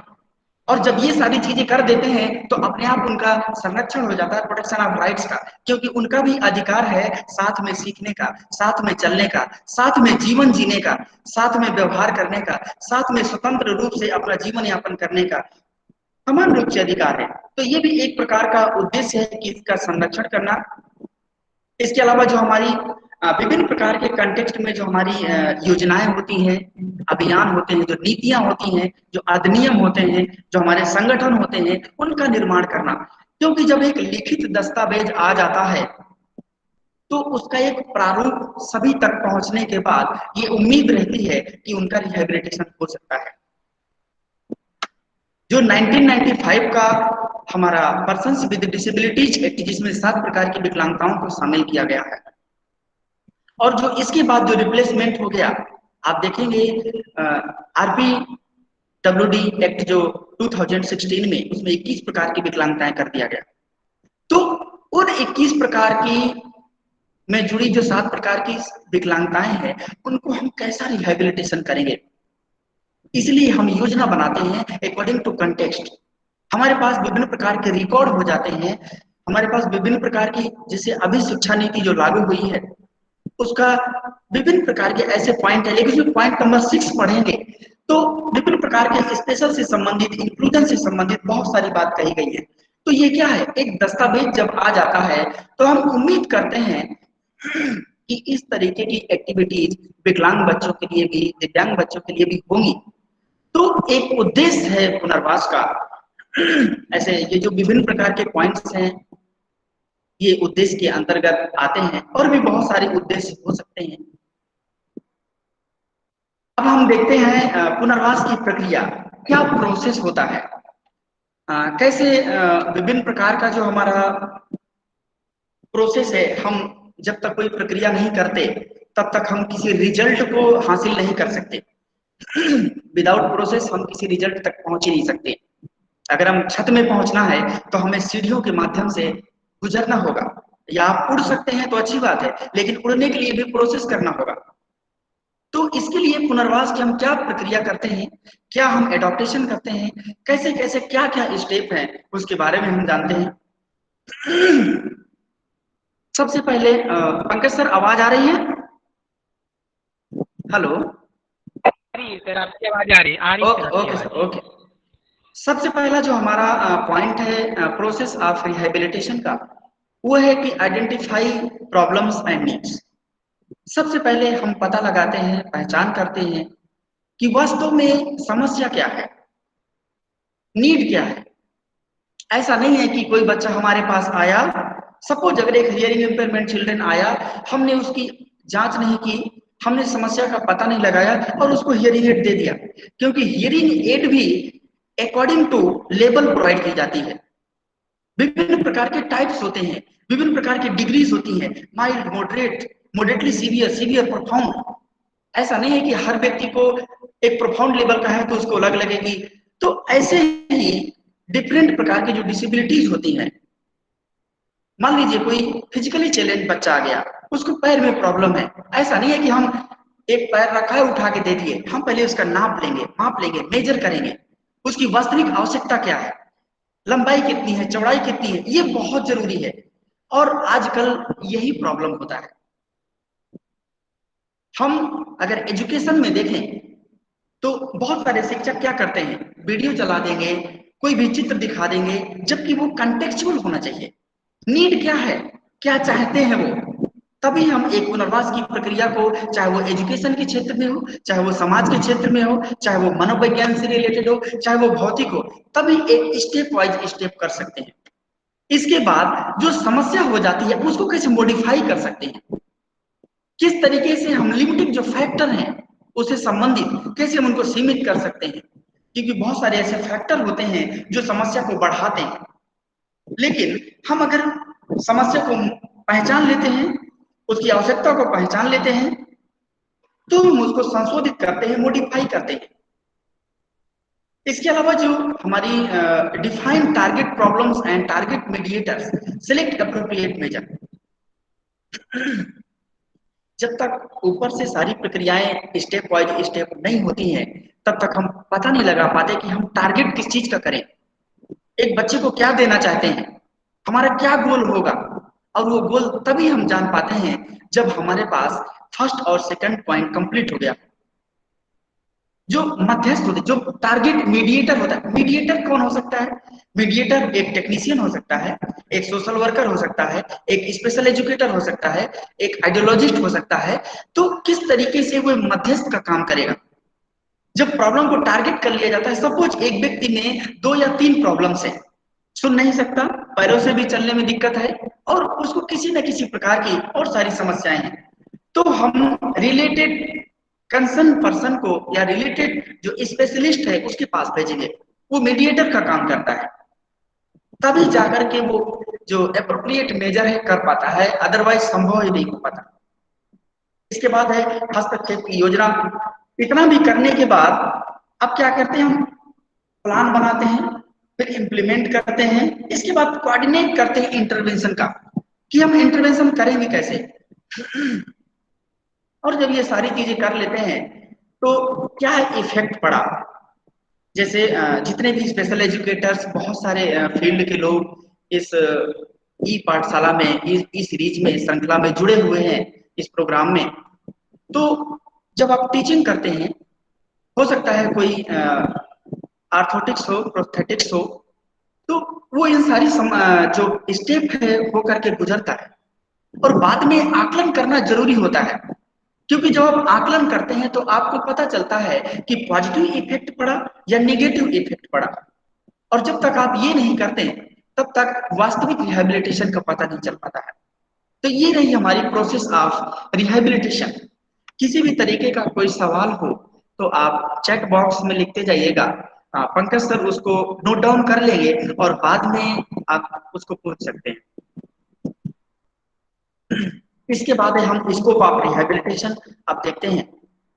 और जब ये सारी चीजें कर देते हैं तो अपने आप उनका संरक्षण हो जाता है, प्रोटेक्शन ऑफ राइट्स का, क्योंकि उनका भी अधिकार है साथ में सीखने का, साथ में चलने का, साथ में जीवन जीने का, साथ में व्यवहार करने का, साथ में स्वतंत्र रूप से अपना जीवन यापन करने का समान रूप से अधिकार है। तो ये भी एक प्रकार का उद्देश्य है कि इसका संरक्षण करना। इसके अलावा जो हमारी विभिन्न प्रकार के कंटेक्स्ट में जो हमारी योजनाएं होती हैं, अभियान होते हैं, जो नीतियां होती हैं, जो अधिनियम होते हैं, जो हमारे संगठन होते हैं, उनका निर्माण करना। क्योंकि जब एक लिखित दस्तावेज आ जाता है तो उसका एक प्रारूप सभी तक पहुंचने के बाद ये उम्मीद रहती है कि उनका रिहेबिलिटेशन हो सकता है। जो 1995 का हमारा पर्सन्स विद डिसेबिलिटीज एक्ट, जिसमें 7 प्रकार की विकलांगताओं को शामिल किया गया है, और जो इसके बाद जो रिप्लेसमेंट हो गया, आप देखेंगे आरपीडब्ल्यूडी एक्ट जो 2016 में, उसमें 21 प्रकार की विकलांगताएं कर दिया गया। तो उन 21 प्रकार की में जुड़ी जो 7 प्रकार की विकलांगताएं हैं, उनको हम कैसा रिहेबिलिटेशन करेंगे, इसलिए हम योजना बनाते हैं अकॉर्डिंग टू कंटेक्स्ट। हमारे पास विभिन्न प्रकार के रिकॉर्ड हो जाते हैं, हमारे पास विभिन्न प्रकार की, जैसे अभी शिक्षा नीति जो लागू हुई है उसका विभिन्न प्रकार के ऐसे पॉइंट है, लेकिन उसमें पॉइंट नंबर 6 पढ़ेंगे तो विभिन्न प्रकार के स्पेशल से संबंधित, इंक्लूजन से संबंधित बहुत सारी बात कही गई है। तो ये क्या है, एक दस्तावेज जब आ जाता है तो हम उम्मीद करते हैं कि इस तरीके की एक्टिविटीज विकलांग बच्चों के लिए भी, दिव्यांग बच्चों के लिए भी होंगी। तो एक उद्देश्य है पुनर्वास का। ऐसे ये जो विभिन्न प्रकार के पॉइंट्स हैं, ये उद्देश्य के अंतर्गत आते हैं, और भी बहुत सारे उद्देश्य हो सकते हैं। अब हम देखते हैं पुनर्वास की प्रक्रिया, क्या प्रोसेस होता है, कैसे विभिन्न प्रकार का जो हमारा प्रोसेस है, हम जब तक कोई प्रक्रिया नहीं करते तब तक हम किसी रिजल्ट को हासिल नहीं कर सकते। विदाउट प्रोसेस हम किसी रिजल्ट तक पहुंच ही नहीं सकते। अगर हम छत में पहुंचना है तो हमें सीढ़ियों के माध्यम से गुजरना होगा, या आप उड़ सकते हैं तो अच्छी बात है, लेकिन उड़ने के लिए भी प्रोसेस करना होगा। तो इसके लिए पुनर्वास की हम क्या प्रक्रिया करते हैं, क्या हम एडॉप्टेशन करते हैं, कैसे कैसे क्या क्या स्टेप हैं, उसके बारे में हम जानते हैं। सबसे पहले पंकज सर, आवाज आ रही है? हेलो। रही है सर, आपकी आवाज आ रही है, ओके सर आपकी ओके आवाज। Sir, okay. सबसे पहला जो हमारा पॉइंट है प्रोसेस ऑफ रिहेबिलिटेशन का, वो है कि आइडेंटिफाई प्रॉब्लम्स एंड नीड्स। सबसे पहले हम पता लगाते हैं, पहचान करते हैं कि वास्तव में समस्या क्या है, नीड क्या है। ऐसा नहीं है कि कोई बच्चा हमारे पास आया, सपोज अगर एक हियरिंग इम्पेयरमेंट चिल्ड्रन आया, हमने उसकी जांच नहीं की, हमने समस्या का पता नहीं लगाया और उसको हियरिंग एड दे दिया, क्योंकि हियरिंग एड भी अकॉर्डिंग टू लेवल प्रोवाइड की जाती है। विभिन्न प्रकार के टाइप्स होते हैं, विभिन्न प्रकार की डिग्रीज होती हैं, mild, moderate, moderately severe, severe, profound. ऐसा नहीं है कि हर व्यक्ति को एक प्रोफाउंड लेवल का है तो उसको अलग लगेगी। तो ऐसे ही डिफरेंट प्रकार की जो डिसेबिलिटीज होती हैं, मान लीजिए कोई फिजिकली चैलेंज बच्चा आ गया, उसको पैर में प्रॉब्लम है, ऐसा नहीं है कि हम एक पैर रखा है उठा के दे दिए, हम पहले उसका नाप लेंगे, माप लेंगे, मेजर करेंगे, उसकी वास्तविक आवश्यकता क्या है, लंबाई कितनी है, चौड़ाई कितनी है, ये बहुत जरूरी है। और आजकल यही प्रॉब्लम होता है। हम अगर एजुकेशन में देखें तो बहुत सारे शिक्षक क्या करते हैं, वीडियो चला देंगे, कोई भी चित्र दिखा देंगे, जबकि वो कंटेक्चुअल होना चाहिए। नीड क्या है, क्या चाहते हैं वो, तभी हम एक पुनर्वास की प्रक्रिया को, चाहे वो एजुकेशन के क्षेत्र में हो, चाहे वो समाज के क्षेत्र में हो, चाहे वो मनोविज्ञान से रिलेटेड हो, चाहे वो भौतिक हो, तभी एक स्टेप वाइज स्टेप कर सकते हैं। इसके बाद जो समस्या हो जाती है उसको कैसे मॉडिफाई कर सकते हैं, किस तरीके से हम लिमिटिंग जो फैक्टर हैं उसे संबंधित कैसे हम उनको सीमित कर सकते हैं, क्योंकि बहुत सारे ऐसे फैक्टर होते हैं जो समस्या को बढ़ाते हैं। लेकिन हम अगर समस्या को पहचान लेते हैं, उसकी आवश्यकता को पहचान लेते हैं, तो हम उसको संशोधित करते हैं, मॉडिफाई करते हैं। इसके अलावा जो हमारी define target problems and target mediators, select appropriate measure. जब तक ऊपर से सारी प्रक्रियाएं स्टेप वाइज स्टेप नहीं होती हैं, तब तक हम पता नहीं लगा पाते कि हम टारगेट किस चीज का करें, एक बच्चे को क्या देना चाहते हैं, हमारा क्या गोल होगा। और वो गोल तभी हम जान पाते हैं जब हमारे पास फर्स्ट और सेकंड पॉइंट कंप्लीट हो गया। जो मध्यस्थ होते, जो टारगेट मीडिएटर होता है, मीडिएटर कौन हो सकता है, मीडिएटर एक टेक्नीशियन हो सकता है, एक सोशल वर्कर हो सकता है, एक स्पेशल एजुकेटर हो सकता है, एक आइडियोलॉजिस्ट हो सकता है। तो किस तरीके से वो मध्यस्थ का काम करेगा। जब प्रॉब्लम को टारगेट कर लिया जाता है, सपोज एक व्यक्ति में 2 या 3 प्रॉब्लम्स है, सुन नहीं सकता, पैरों से भी चलने में दिक्कत है, और उसको किसी न किसी प्रकार की और सारी समस्याएं हैं, तो हम रिलेटेड कंसर्न पर्सन को या रिलेटेड जो स्पेशलिस्ट है उसके पास भेजेंगे, वो मीडिएटर का काम करता है, तभी जाकर के वो जो एप्रोप्रिएट मेजर है कर पाता है, अदरवाइज संभव ही नहीं हो पाता। इसके बाद है हस्तक्षेप की योजना। इतना भी करने के बाद अब क्या करते हैं, हम प्लान बनाते हैं, फिर इम्प्लीमेंट करते हैं, इसके बाद कोऑर्डिनेट करते हैं इंटरवेंशन का, कि हम इंटरवेंशन करेंगे कैसे। और जब ये सारी चीजें कर लेते हैं तो क्या इफेक्ट पड़ा, जैसे जितने भी स्पेशल एजुकेटर्स, बहुत सारे फील्ड के लोग इस ई पाठशाला में, इस सीरीज में, श्रृंखला में जुड़े हुए हैं, इस प्रोग्राम में। तो जब आप टीचिंग करते हैं, हो सकता है कोई आर्थोटिक्स हो, प्रोस्थेटिक्स हो, तो वो इन सारी जो स्टेप है वो करके गुजरता है। और बाद में आकलन करना जरूरी होता है, क्योंकि जब आप आकलन करते हैं तो आपको पता चलता है कि पॉजिटिव इफेक्ट पड़ा या नेगेटिव इफेक्ट पड़ा। और जब तक आप ये नहीं करते तब तक वास्तविक रिहेबिलिटेशन का पता नहीं चल पाता है। तो ये रही हमारी प्रोसेस ऑफ रिहेबिलिटेशन। किसी भी तरीके का कोई सवाल हो तो आप चैट बॉक्स में लिखते जाइएगा, पंकज सर उसको नोट डाउन कर लेंगे और बाद में आप उसको पूछ सकते हैं। इसके बाद है हम स्कोप ऑफ रिहेबिलिटेशन अब देखते हैं,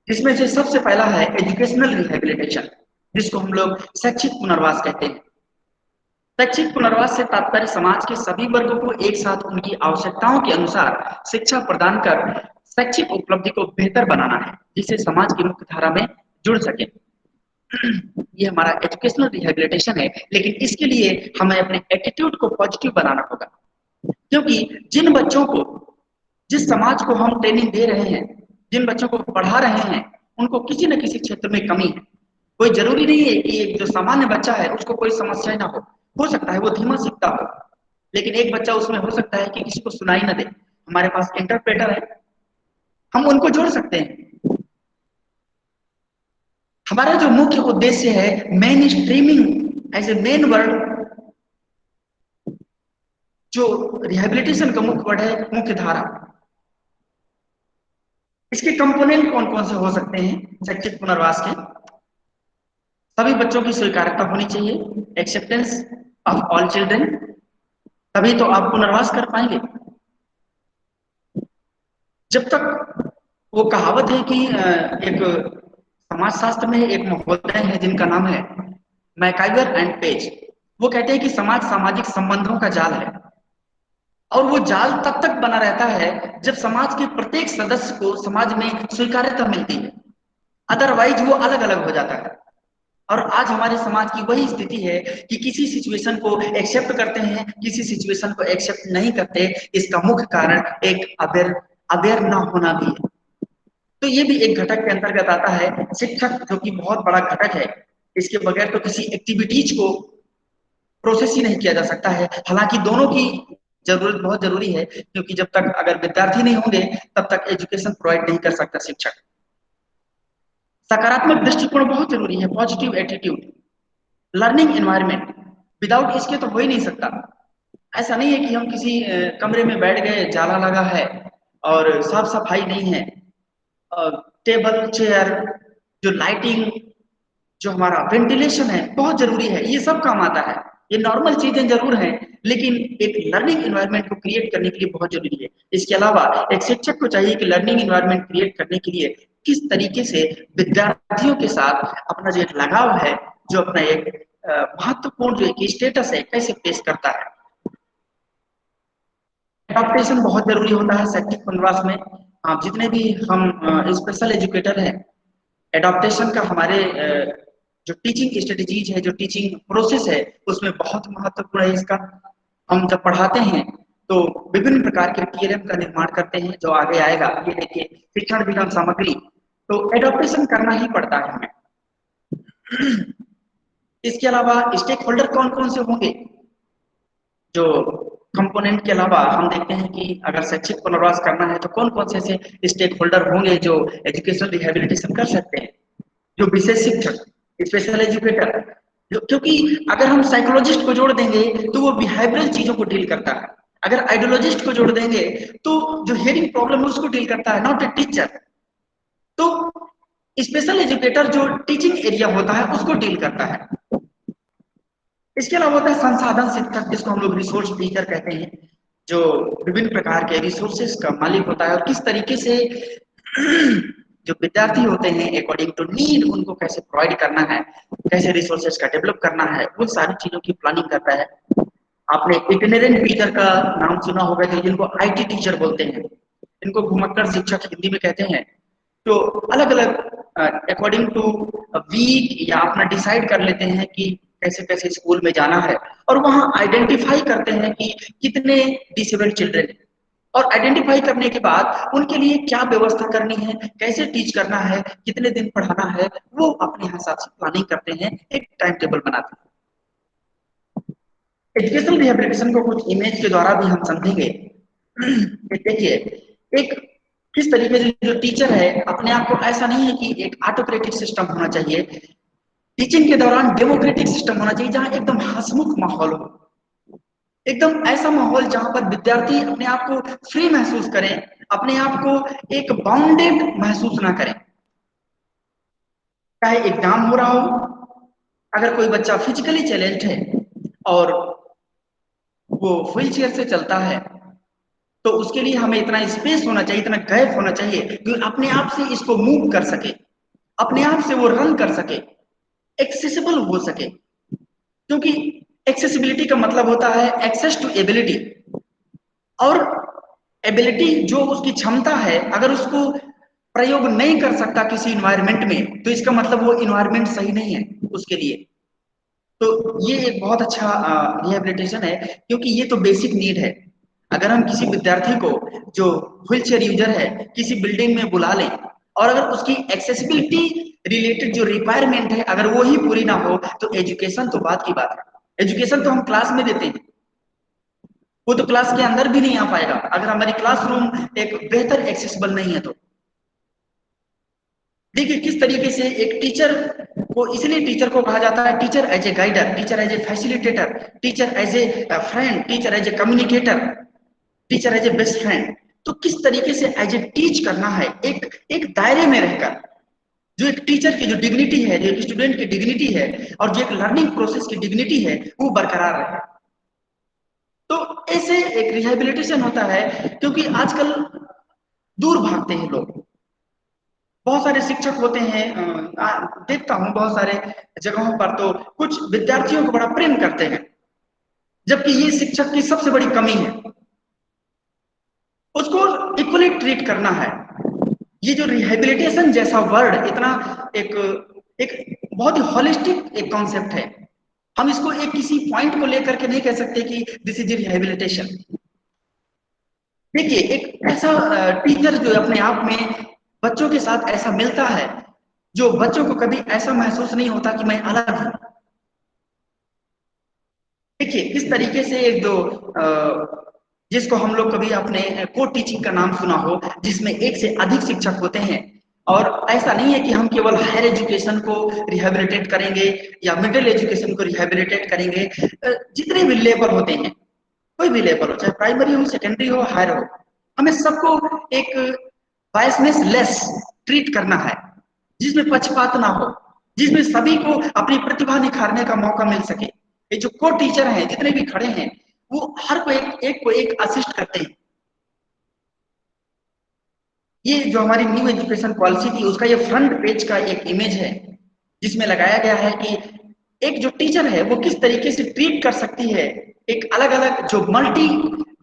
जिसमें से सबसे पहला है एजुकेशनल रिहेबिलिटेशन, जिसको हम लोग शैक्षिक पुनर्वास कहते हैं। शैक्षिक पुनर्वास से तात्पर्य समाज के सभी वर्गों को एक साथ उनकी आवश्यकताओं के अनुसार शिक्षा प्रदान कर शैक्षिक उपलब्धि को बेहतर बनाना है जिससे समाज की मुख्य धारा में जुड़ सके। ये हमारा एजुकेशनल रिहेबिलिटेशन है, लेकिन इसके लिए हमें अपने एटीट्यूड को पॉजिटिव बनाना होगा, क्योंकि जिन बच्चों को, जिस समाज को हम ट्रेनिंग दे रहे हैं, जिन बच्चों को पढ़ा रहे हैं, उनको किसी न किसी क्षेत्र में कमी है। कोई जरूरी नहीं है कि एक जो सामान्य बच्चा है उसको कोई समस्या ना हो सकता है वो धीमा सीखता हो, लेकिन एक बच्चा उसमें हो सकता है कि किसी को सुनाई ना दे। हमारे पास इंटरप्रेटर है, हम उनको जोड़ सकते हैं। हमारा जो मुख्य उद्देश्य है mainstreaming as a main word, जो रिहेबिलिटेशन का मुख्य वर्ड है मुख्य धारा। इसके कंपोनेंट कौन कौन से हो सकते हैं शैक्षिक पुनर्वास के? सभी बच्चों की स्वीकार्यता होनी चाहिए, एक्सेप्टेंस ऑफ ऑल चिल्ड्रन, तभी तो आप पुनर्वास कर पाएंगे। जब तक वो कहावत है कि एक समाजशास्त्र में एक महोदय है जिनका नाम है मैकाइवर एंड पेज, वो कहते हैं कि समाज सामाजिक संबंधों का जाल है, और वो जाल तब तक बना रहता है जब समाज के प्रत्येक सदस्य को समाज में स्वीकार्यता मिलती है, अदरवाइज वो अलग अलग हो जाता है। और आज हमारे समाज की वही स्थिति है कि किसी सिचुएशन को एक्सेप्ट करते हैं, किसी सिचुएशन को एक्सेप्ट नहीं करते। इसका मुख्य कारण एक अवेयर ना होना भी है। तो ये भी एक घटक के अंतर्गत आता है शिक्षक, जो कि बहुत बड़ा घटक है। इसके बगैर तो किसी एक्टिविटीज को प्रोसेस ही नहीं किया जा सकता है। हालांकि दोनों की जरूरत बहुत जरूरी है, क्योंकि जब तक अगर विद्यार्थी नहीं होंगे तब तक एजुकेशन प्रोवाइड नहीं कर सकता शिक्षक। सकारात्मक दृष्टिकोण बहुत जरूरी है, positive attitude, learning environment, without इसके तो हो ही नहीं सकता। ऐसा नहीं है कि हम किसी कमरे में बैठ गए, जाला लगा है और साफ सफाई नहीं है, टेबल चेयर, जो लाइटिंग, जो हमारा वेंटिलेशन है बहुत जरूरी है, ये सब काम आता है। ये नॉर्मल चीजें जरूर हैं, लेकिन एक लर्निंग एनवायरनमेंट को क्रिएट करने के लिए बहुत जरूरी है। इसके अलावा एक शिक्षक को चाहिए कि लर्निंग एनवायरनमेंट क्रिएट करने के लिए किस तरीके से विद्यार्थियों के साथ अपना जो एक लगाव है, जो अपना एक महत्वपूर्ण जो एक स्टेटस है, कैसे पेश करता है। एडॉप्टेशन बहुत जरूरी होता है शैक्षिक पुनर्वास में। जितने भी हम स्पेशल एजुकेटर हैं, एडॉप्टेशन का हमारे जो टीचिंग स्ट्रेटेजीज है, जो टीचिंग प्रोसेस है, उसमें बहुत महत्वपूर्ण है इसका। हम जब पढ़ाते हैं तो विभिन्न प्रकार के टीएलएम का निर्माण करते हैं, जो आगे आएगा। ये देखिए शिक्षण विज्ञान सामग्री, तो एडॉप्टेशन करना ही पड़ता है हमें। इसके अलावा स्टेक होल्डर कौन कौन से होंगे? जो कंपोनेंट के अलावा हम देखते हैं कि अगर शैक्षिक पुनर्वास करना है तो कौन कौन से ऐसे स्टेक होल्डर होंगे जो एजुकेशनल रिहेबिलिटेशन कर सकते हैं? जो विशेष शिक्षक, स्पेशल एजुकेटर, क्योंकि अगर हम साइकोलॉजिस्ट को जोड़ देंगे तो वो बिहेवियरल चीजों को डील करता है। अगर आइडियोलॉजिस्ट को जोड़ देंगे तो जो हियरिंग प्रॉब्लम है उसको डील करता है, नॉट ए टीचर। तो स्पेशल एजुकेटर जो टीचिंग एरिया होता है उसको डील करता है। इसके अलावा होता है संसाधन शिक्षक, जिसको हम लोग रिसोर्स टीचर कहते हैं, जो विभिन्न प्रकार के रिसोर्सेस का मालिक होता है और किस तरीके से जो विद्यार्थी होते हैं अकॉर्डिंग टू नीड उनको कैसे प्रोवाइड करना है, कैसे रिसोर्सेस का डेवलप करना है, उन सारी चीजों की प्लानिंग करता है। आपने इटिनेरेंट टीचर का नाम सुना होगा, जिनको आईटी टीचर बोलते हैं, इनको घुमक्कड़ शिक्षक हिंदी में कहते हैं। तो अलग अलग अकॉर्डिंग टू वीक या अपना डिसाइड कर लेते हैं कि कैसे कैसे स्कूल में जाना है, और वहां आइडेंटिफाई करते हैं कि कितने डिसेबल्ड चिल्ड्रन हैं, और आइडेंटिफाई करने के बाद उनके लिए क्या व्यवस्था करनी है, कैसे टीच करना है, कितने दिन पढ़ाना है, वो अपने हिसाब से प्लानिंग करते हैं, एक टाइम टेबल बनाते हैं। एजुकेशनल रिहेबिलिटेशन को कुछ इमेज के द्वारा भी हम समझेंगे। देखिए एक किस तरीके से जो टीचर है, अपने आप को ऐसा नहीं है कि एक ऑटोक्रेटिक सिस्टम होना चाहिए, टीचिंग के दौरान डेमोक्रेटिक सिस्टम होना चाहिए, जहां एकदम हंसमुख माहौल हो, एकदम ऐसा माहौल जहां पर विद्यार्थी अपने आप को फ्री महसूस करें, अपने आप को एक बाउंडेड महसूस ना करें। चाहे एग्जाम हो रहा हो, अगर कोई बच्चा फिजिकली चैलेंज्ड है और वो व्हील चेयर से चलता है, तो उसके लिए हमें इतना स्पेस होना चाहिए, इतना गैप होना चाहिए कि अपने आप से इसको मूव कर सके, अपने आप से वो रन कर सके, एक्सेसिबल हो सके। क्योंकि एक्सेसिबिलिटी का मतलब होता है एक्सेस टू एबिलिटी, और एबिलिटी जो उसकी क्षमता है, अगर उसको प्रयोग नहीं कर सकता किसी इन्वायरमेंट में, तो इसका मतलब वो इन्वायरमेंट सही नहीं है उसके लिए। तो ये एक बहुत अच्छा रिहेबिलिटेशन है, क्योंकि ये तो बेसिक नीड है। अगर हम किसी विद्यार्थी को जो व्हीलचेयर यूजर है किसी बिल्डिंग में बुला लें, और अगर उसकी एक्सेसिबिलिटी रिलेटेड जो रिक्वायरमेंट है अगर वो ही पूरी ना हो, तो एजुकेशन तो बात की बात है। एजुकेशन तो हम क्लास में देते हैं, वो तो क्लास के अंदर भी नहीं आ पाएगा अगर हमारी क्लासरूम एक बेहतर एक्सेसिबल नहीं है तो। देखिए किस तरीके से एक टीचर को, इसलिए टीचर को कहा जाता है teacher as a guider, teacher as a facilitator, teacher as a friend, teacher as a communicator, teacher as a best friend. तो किस तरीके से एज ए टीच करना है, एक एक दायरे में रहकर, जो एक टीचर की जो डिग्निटी है, जो एक स्टूडेंट की डिग्निटी है, और जो एक लर्निंग प्रोसेस की डिग्निटी है, वो बरकरार रहे। तो ऐसे एक रिहेबिलिटेशन होता है, क्योंकि आजकल दूर भागते हैं लोग। बहुत सारे शिक्षक होते हैं, देखता हूं बहुत सारे जगहों पर तो कुछ विद्यार्थियों को बड़ा प्रेम करते हैं, जबकि ये शिक्षक की सबसे बड़ी कमी है। उसको इक्वली ट्रीट करना है। ये जो रिहेबिलिटेशन जैसा वर्ड इतना एक एक बहुत ही होलिस्टिक एक कॉन्सेप्ट है। हम इसको एक किसी पॉइंट को लेकर के नहीं कह सकते कि दिस इज रिहेबिलिटेशन। देखिए एक ऐसा टीचर जो अपने आप में बच्चों के साथ ऐसा मिलता है, जो बच्चों को कभी ऐसा महसूस नहीं होता कि मैं अलग हूं। देखिए किस तरीके से एक दो जिसको हम लोग कभी अपने को टीचिंग का नाम सुना हो, जिसमें एक से अधिक शिक्षक होते हैं, और ऐसा नहीं है कि हम केवल हायर एजुकेशन को रिहेबिलिटेट करेंगे या मिडिल एजुकेशन को रिहेबिलिटेट करेंगे। जितने भी लेवल होते हैं, कोई भी लेवल हो, चाहे प्राइमरी हो, सेकेंडरी हो, हायर हो, हमें सबको एक बायसनेस लेस ट्रीट करना है, जिसमें पक्षपात ना हो, जिसमें सभी को अपनी प्रतिभा निखारने का मौका मिल सके। ये जो को टीचर हैं जितने भी खड़े हैं, वो हर को एक असिस्ट करते हैं। ये जो हमारी न्यू एजुकेशन पॉलिसी थी, उसका ये फ्रंट पेज का एक इमेज है, जिसमें लगाया गया है कि एक जो टीचर है वो किस तरीके से ट्रीट कर सकती है, एक अलग अलग जो मल्टी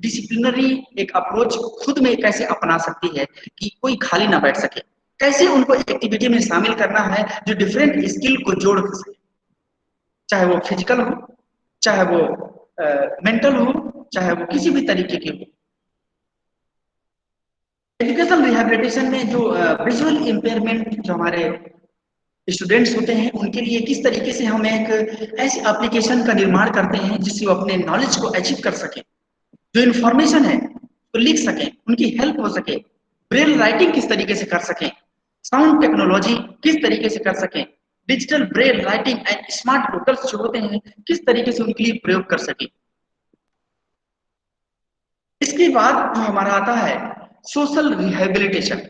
डिसिप्लिनरी एक अप्रोच खुद में कैसे अपना सकती है कि कोई खाली ना बैठ सके, कैसे उनको एक्टिविटी में शामिल करना है जो डिफरेंट स्किल को जोड़ सके, चाहे वो फिजिकल हो, चाहे वो मेंटल हो, चाहे वो किसी भी तरीके की हो। एजुकेशन रिहेबिलिटेशन में जो विजुअल इंपेयरमेंट जो हमारे स्टूडेंट्स होते हैं, उनके लिए किस तरीके से हम एक ऐसी एप्लीकेशन का निर्माण करते हैं जिससे वो अपने नॉलेज को अचीव कर सके, जो इंफॉर्मेशन है तो लिख सकें, उनकी हेल्प हो सके, ब्रेल राइटिंग किस तरीके से कर सकें, साउंड टेक्नोलॉजी किस तरीके से कर सकें, digital Braille writing and smart vocals जो होते हैं किस तरीके से उनके लिए प्रयोग कर सके। इसके बाद जो हमारा आता है सोशल रिहेबिलिटेशन,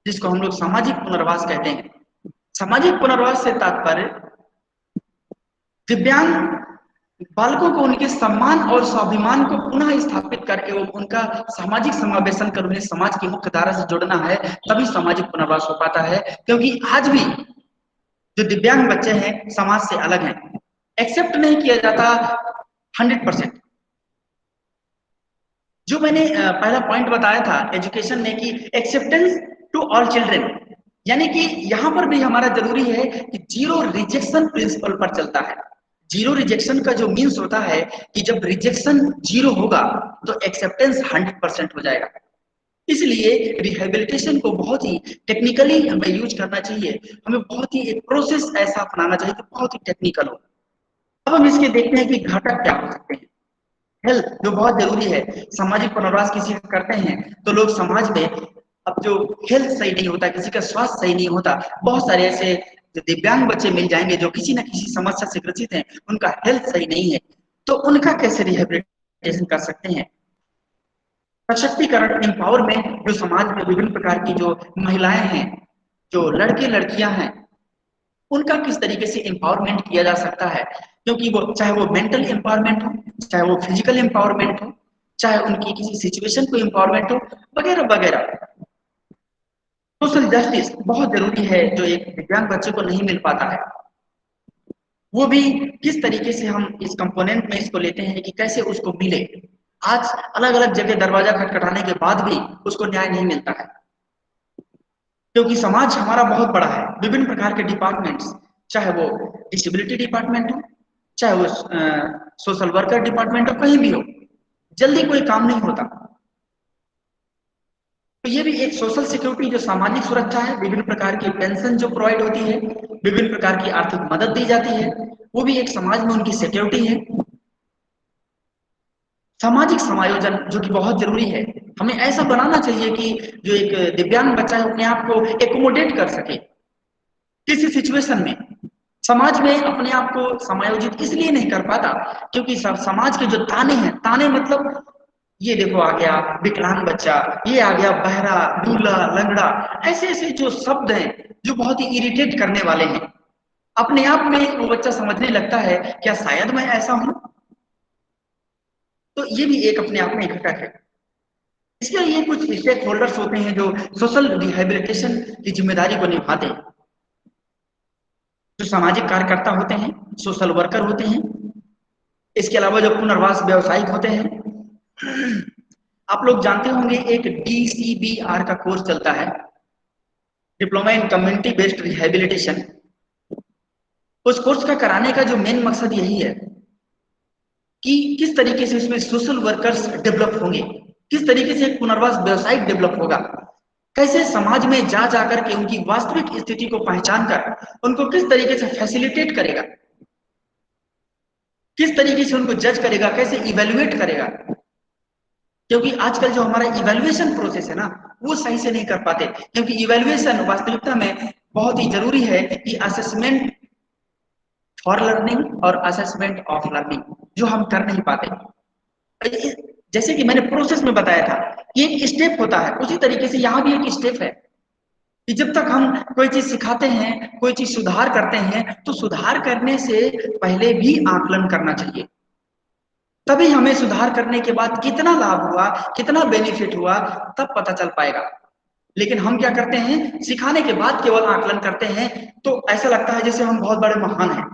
जिसको हम लोग सामाजिक पुनर्वास कहते हैं। सामाजिक पुनर्वास से तात्पर्य दिव्यांग बालकों को उनके सम्मान और स्वाभिमान को पुनः स्थापित करके वो उनका सामाजिक समावेशन कर उन्हें समाज की मुख्य धारा से जोड़ना है, तभी सामाजिक पुनर्वास हो पाता है। क्योंकि आज भी जो दिव्यांग बच्चे हैं समाज से अलग हैं, एक्सेप्ट नहीं किया जाता 100%। जो मैंने पहला पॉइंट बताया था एजुकेशन में कि एक्सेप्टेंस टू ऑल चिल्ड्रन, यानी कि यहां पर भी हमारा जरूरी है कि जीरो रिजेक्शन प्रिंसिपल पर चलता है। जीरो रिजेक्शन का जो मीन्स होता है कि जब रिजेक्शन जीरो होगा तो एक्सेप्टेंस 100% हो जाएगा। इसलिए रिहेबिलिटेशन को बहुत ही टेक्निकली हमें यूज करना चाहिए, हमें बहुत ही एक प्रोसेस ऐसा अपनाना चाहिए कि बहुत ही टेक्निकल हो। अब हम इसके देखते हैं कि घटक क्या हो सकते हैं। हेल्थ जो बहुत जरूरी है, सामाजिक पुनर्वास किसी का करते हैं तो लोग समाज में, अब जो हेल्थ सही नहीं होता, किसी का स्वास्थ्य सही नहीं होता, बहुत सारे ऐसे जो दिव्यांग बच्चे मिल जाएंगे जो किसी न किसी समस्या से ग्रसित हैं, उनका हेल्थ सही नहीं है, तो उनका कैसे रिहेबिलिटेशन कर सकते हैं। सशक्तिकरण एम्पावरमेंट, जो समाज में विभिन्न प्रकार की जो महिलाएं हैं, जो लड़के लड़कियां हैं, उनका किस तरीके से एम्पावरमेंट किया जा सकता है। क्योंकि वो चाहे वो मेंटल एम्पावरमेंट हो, चाहे वो फिजिकल एम्पावरमेंट हो, चाहे उनकी किसी सिचुएशन को एम्पावरमेंट हो, वगैरह वगैरह। सोशल जस्टिस बहुत जरूरी है, जो एक दिव्यांग बच्चे को नहीं मिल पाता है। वो भी किस तरीके से हम इस कंपोनेंट में इसको लेते हैं कि कैसे उसको मिले। आज अलग अलग जगह दरवाजा खटखटाने के बाद भी उसको न्याय नहीं मिलता है, क्योंकि समाज हमारा बहुत बड़ा है, विभिन्न प्रकार के डिपार्टमेंट्स, चाहे वो डिसेबिलिटी डिपार्टमेंट हो, चाहे वो सोशल वर्कर डिपार्टमेंट हो, कहीं भी हो, जल्दी कोई काम नहीं होता। तो ये भी एक सोशल सिक्योरिटी जो सामाजिक सुरक्षा है, विभिन्न प्रकार की पेंशन जो प्रोवाइड होती है, विभिन्न प्रकार की आर्थिक मदद दी जाती है, वो भी एक समाज में उनकी सिक्योरिटी है। सामाजिक समायोजन जो कि बहुत जरूरी है, हमें ऐसा बनाना चाहिए कि जो एक दिव्यांग बच्चा है अपने आप को एकोमोडेट कर सके किसी सिचुएशन में। समाज में अपने आप को समायोजित इसलिए नहीं कर पाता क्योंकि समाज के जो ताने हैं, ताने मतलब ये देखो आ गया विकलांग बच्चा, ये आ गया बहरा, दूल्हा, लंगड़ा, ऐसे ऐसे जो शब्द हैं जो बहुत ही इरिटेट करने वाले हैं। अपने आप में वो बच्चा समझने लगता है क्या शायद मैं ऐसा हूं। तो ये भी एक अपने आप में घटक है। इसके लिए कुछ स्टेक होल्डर्स होते हैं जो सोशल रिहेबिलिटेशन की जिम्मेदारी को निभाते हैं, जो सामाजिक कार्यकर्ता होते हैं, सोशल वर्कर होते हैं, इसके अलावा जो पुनर्वास व्यवसायिक होते हैं। आप लोग जानते होंगे एक DCBR का कोर्स चलता है, diploma in community based rehabilitation. उस कोर्स का कराने का जो मेन मकसद यही है कि किस तरीके से इसमें सोशल वर्कर्स डेवलप होंगे, किस तरीके से एक पुनर्वास व्यवसायिक डेवलप होगा, कैसे समाज में जा जाकर के उनकी वास्तविक स्थिति को पहचान कर उनको किस तरीके से फैसिलिटेट करेगा, किस तरीके से उनको जज करेगा, कैसे इवेल्युएट करेगा। क्योंकि आजकल जो हमारा इवेल्युएशन प्रोसेस है ना, वो सही से नहीं कर पाते, क्योंकि इवेल्युएशन वास्तविकता में बहुत ही जरूरी है कि असेसमेंट फॉर लर्निंग और असेसमेंट ऑफ लर्निंग जो हम कर नहीं पाते। जैसे कि मैंने प्रोसेस में बताया था, ये एक स्टेप होता है, उसी तरीके से यहाँ भी एक स्टेप है कि जब तक हम कोई चीज सिखाते हैं, कोई चीज सुधार करते हैं, तो सुधार करने से पहले भी आकलन करना चाहिए, तभी हमें सुधार करने के बाद कितना लाभ हुआ, कितना बेनिफिट हुआ, तब पता चल पाएगा। लेकिन हम क्या करते हैं, सिखाने के बाद केवल आकलन करते हैं, तो ऐसा लगता है जैसे हम बहुत बड़े महान हैं।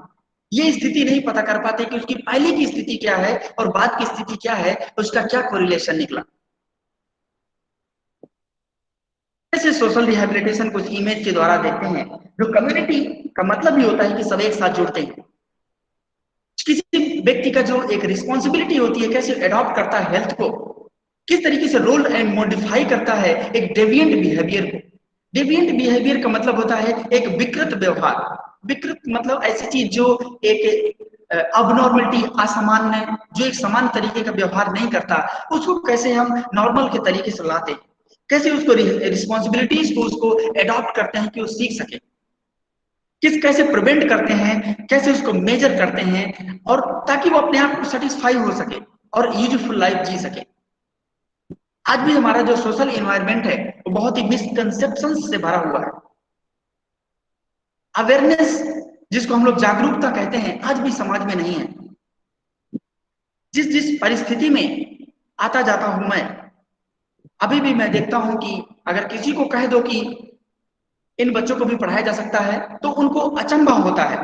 ये स्थिति नहीं पता कर पाते कि उसकी पहले की स्थिति क्या है और बाद की स्थिति क्या है, उसका क्या कोरिलेशन निकला। ऐसे सोशल रिहेबिलिटेशन कुछ इमेज के द्वारा देखते हैं, जो कम्युनिटी का मतलब ही होता है कि सब एक साथ जुड़ते हैं। किसी व्यक्ति का जो एक रिस्पॉन्सिबिलिटी होती है, कैसे अडॉप्ट करता है हेल्थ को, किस तरीके से रोल एंड मॉडिफाई करता है एक डेविएंट बिहेवियर को। डेविएंट बिहेवियर का मतलब होता है एक विकृत व्यवहार। विकृत मतलब ऐसी चीज जो एक अबनॉर्मलिटी, असामान्य, जो एक समान तरीके का व्यवहार नहीं करता, उसको कैसे हम नॉर्मल के तरीके से लाते, कैसे उसको रिस्पॉन्सिबिलिटीज को उसको अडॉप्ट करते हैं कि वो सीख सके, कैसे प्रिवेंट करते हैं, कैसे उसको मेजर करते हैं, और ताकि वो अपने आप को सेटिस्फाई हो सके और यूजफुल लाइफ जी सके। आज भी हमारा जो सोशल एनवायरनमेंट है वो बहुत ही मिसकंसेप्शन से भरा हुआ है। अवेयरनेस जिसको हम लोग जागरूकता कहते हैं, आज भी समाज में नहीं है। जिस जिस परिस्थिति में आता जाता हूं मैं, अभी भी मैं देखता हूं कि अगर किसी को कह दो कि इन बच्चों को भी पढ़ाया जा सकता है, तो उनको अचंभा होता है।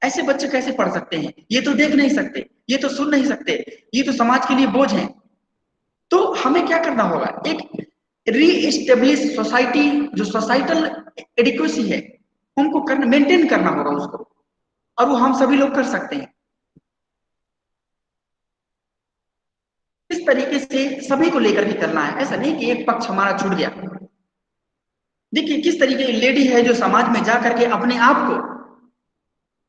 ऐसे बच्चे कैसे पढ़ सकते हैं, ये तो देख नहीं सकते, ये तो सुन नहीं सकते, ये तो समाज के लिए बोझ है। तो हमें क्या करना होगा, एक रीएस्टेब्लिश सोसाइटी, जो सोसाइटल एडिक्वेसी है, उनको करना, मेंटेन करना होगा उसको, और वो हम सभी लोग कर सकते हैं। इस तरीके से सभी को लेकर के करना है, ऐसा नहीं कि एक पक्ष हमारा छूट गया। देखिए किस तरीके की लेडी है जो समाज में जा करके अपने आप को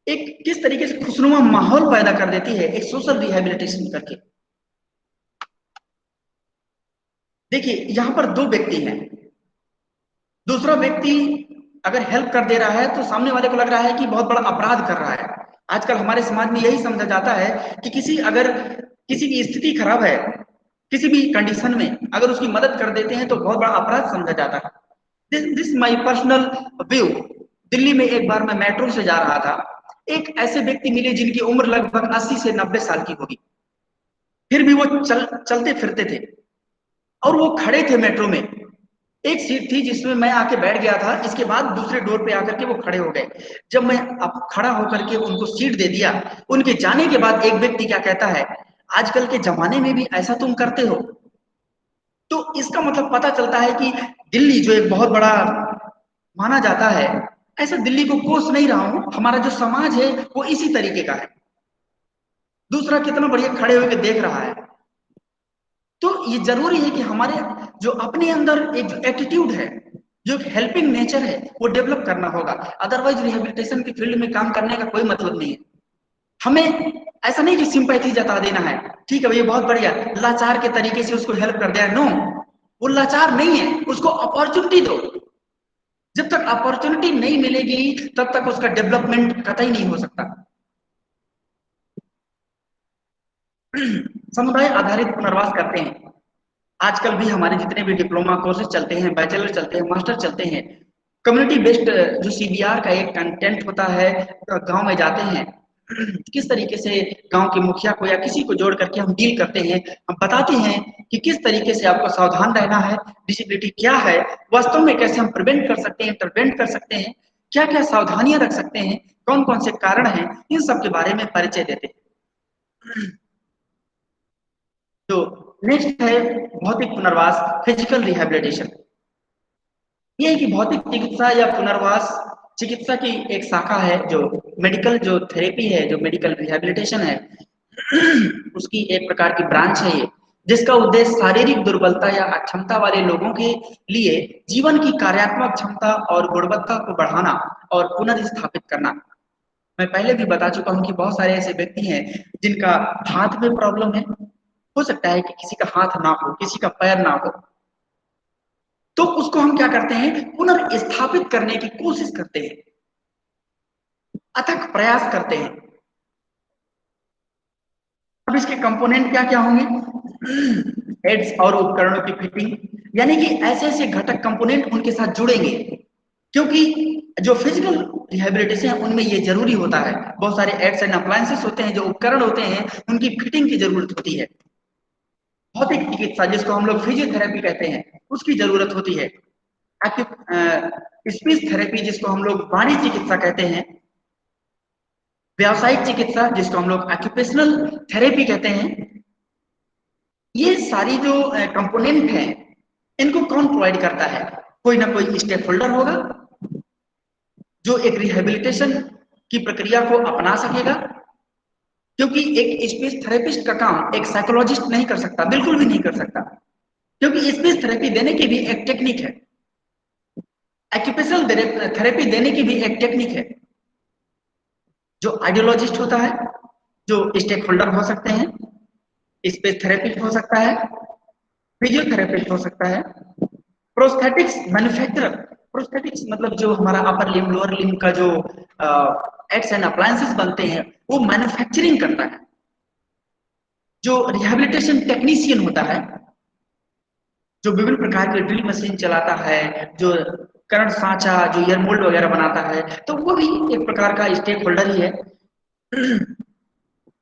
एक किस तरीके से खुशनुमा माहौल पैदा कर देती है एक सोशल रिहेबिलिटेशन करके। देखिए यहां पर दो व्यक्ति हैं, दूसरा व्यक्ति अगर हेल्प कर दे रहा है तो सामने वाले को लग रहा है कि बहुत बड़ा अपराध कर रहा है। आजकल हमारे समाज में यही समझा जाता है कि किसी की स्थिति खराब है, किसी भी कंडीशन में अगर उसकी मदद कर देते हैं तो बहुत बड़ा अपराध समझा जाता है। This my personal view. Delhi में एक बार मैं मेट्रो से जा रहा था, एक ऐसे व्यक्ति मिले जिनकी उम्र लगभग 80 से 90 साल की होगी, फिर भी वो चलते फिरते थे और वो खड़े थे मेट्रो में। एक सीट थी जिसमें मैं आके बैठ गया था, इसके बाद दूसरे डोर पे आकर के वो खड़े हो गए। जब मैं अब खड़ा होकर के उनको सीट दे दिया, उनके जाने के बाद एक व्यक्ति क्या कहता है, आजकल के जमाने में भी ऐसा तुम करते हो। तो इसका मतलब पता चलता है कि दिल्ली जो एक बहुत बड़ा माना जाता है, ऐसा दिल्ली को कोस नहीं रहा हूं, हमारा जो समाज है वो इसी तरीके का है। दूसरा कितना बढ़िया खड़े होकर देख रहा है। तो ये जरूरी है कि हमारे जो अपने अंदर एक जो एटीट्यूड है, जो एक हेल्पिंग नेचर है, वो डेवलप करना होगा। अदरवाइज रिहेबिलिटेशन की फील्ड में काम करने का कोई मतलब नहीं है। हमें ऐसा नहीं कि सिंपैथी जता देना है, ठीक है भैया बहुत बढ़िया, लाचार के तरीके से उसको हेल्प कर दिया। नो, वो लाचार नहीं है, उसको अपॉर्चुनिटी दो। जब तक अपॉर्चुनिटी नहीं मिलेगी तब तक उसका डेवलपमेंट कतई नहीं हो सकता। समुदाय आधारित पुनर्वास करते हैं। आजकल भी हमारे जितने भी डिप्लोमा कोर्सेज चलते हैं, बैचलर चलते हैं, मास्टर चलते हैं, कम्युनिटी बेस्ड जो सीबीआर का एक कंटेंट होता है, गांव में जाते हैं, किस तरीके से गांव के मुखिया को या किसी को जोड़ करके हम डील करते हैं, हम बताते हैं कि किस तरीके से आपको सावधान रहना है, डिसेबिलिटी क्या है, वास्तव में कैसे हम प्रिवेंट कर सकते हैं, इंटरवेंट कर सकते हैं, क्या क्या सावधानियां रख सकते हैं, कौन कौन से कारण हैं, इन सब के बारे में परिचय देते हैं। तो नेक्स्ट है भौतिक पुनर्वास, फिजिकल रिहेबिलिटेशन। ये है कि भौतिक चिकित्सा या पुनर्वास चिकित्सा की एक शाखा है, जो मेडिकल जो थेरेपी है, जो मेडिकल रिहेबिलिटेशन है, उसकी एक प्रकार की ब्रांच है ये, जिसका उद्देश्य शारीरिक दुर्बलता या अक्षमता वाले लोगों के लिए जीवन की कार्यात्मक क्षमता और गुणवत्ता को बढ़ाना और पुनर्स्थापित करना। मैं पहले भी बता चुका हूं कि बहुत सारे ऐसे व्यक्ति हैं जिनका हाथ में प्रॉब्लम है, हो सकता है कि किसी का हाथ ना हो, किसी का पैर ना हो, तो उसको हम क्या करते हैं, पुनर्स्थापित करने की कोशिश करते हैं, अथक प्रयास करते हैं। अब इसके कंपोनेंट क्या क्या होंगे, हेड्स और उपकरणों की फिटिंग, यानी कि ऐसे ऐसे घटक कंपोनेंट उनके साथ जुड़ेंगे, क्योंकि जो फिजिकल रिहेबिलिटेशन है उनमें ये जरूरी होता है, बहुत सारे एड्स एंड अप्लायंसेस होते हैं, जो उपकरण होते हैं उनकी फिटिंग की जरूरत होती है। भौतिक चिकित्सा जिसको हम लोग फिजियोथेरेपी कहते हैं, उसकी जरूरत होती है। स्पीच थेरेपी जिसको हम लोग वाणी चिकित्सा कहते हैं, व्यावसायिक चिकित्सा जिसको हम लोग ऑक्यूपेशनल थेरेपी कहते हैं, ये सारी जो कंपोनेंट हैं, इनको कौन प्रोवाइड करता है, कोई ना कोई स्टेक होल्डर होगा जो एक रिहेबिलिटेशन की प्रक्रिया को अपना सकेगा। क्योंकि एक स्पीच थेरेपिस्ट का काम एक साइकोलॉजिस्ट नहीं कर सकता, बिल्कुल भी नहीं कर सकता, क्योंकि स्पीच थेरेपी देने की भी एक टेक्निक है, ऑक्यूपेशनल थेरेपी देने की भी एक टेक्निक है। जो आइडियोलॉजिस्ट होता है, जो स्टेक होल्डर हो सकते हैं, स्पीच थेरेपिस्ट हो सकता है, फिजियोथेरेपिस्ट हो सकता है, प्रोस्थेटिक्स मैन्युफैक्चरर, प्रोस्थेटिक्स मतलब जो हमारा अपर लिम्ब लोअर लिम्ब का जो एड्स एंड अप्लायंसेस बनते हैं वो मैन्युफैक्चरिंग करता है। जो रिहैबिलिटेशन टेक्नीशियन होता है, जो विभिन्न प्रकार के ड्रिल मशीन चलाता है, जो करंट सांचा, जो ईयर मोल्ड वगैरह बनाता है, तो वो भी एक प्रकार का स्टेक होल्डर ही है।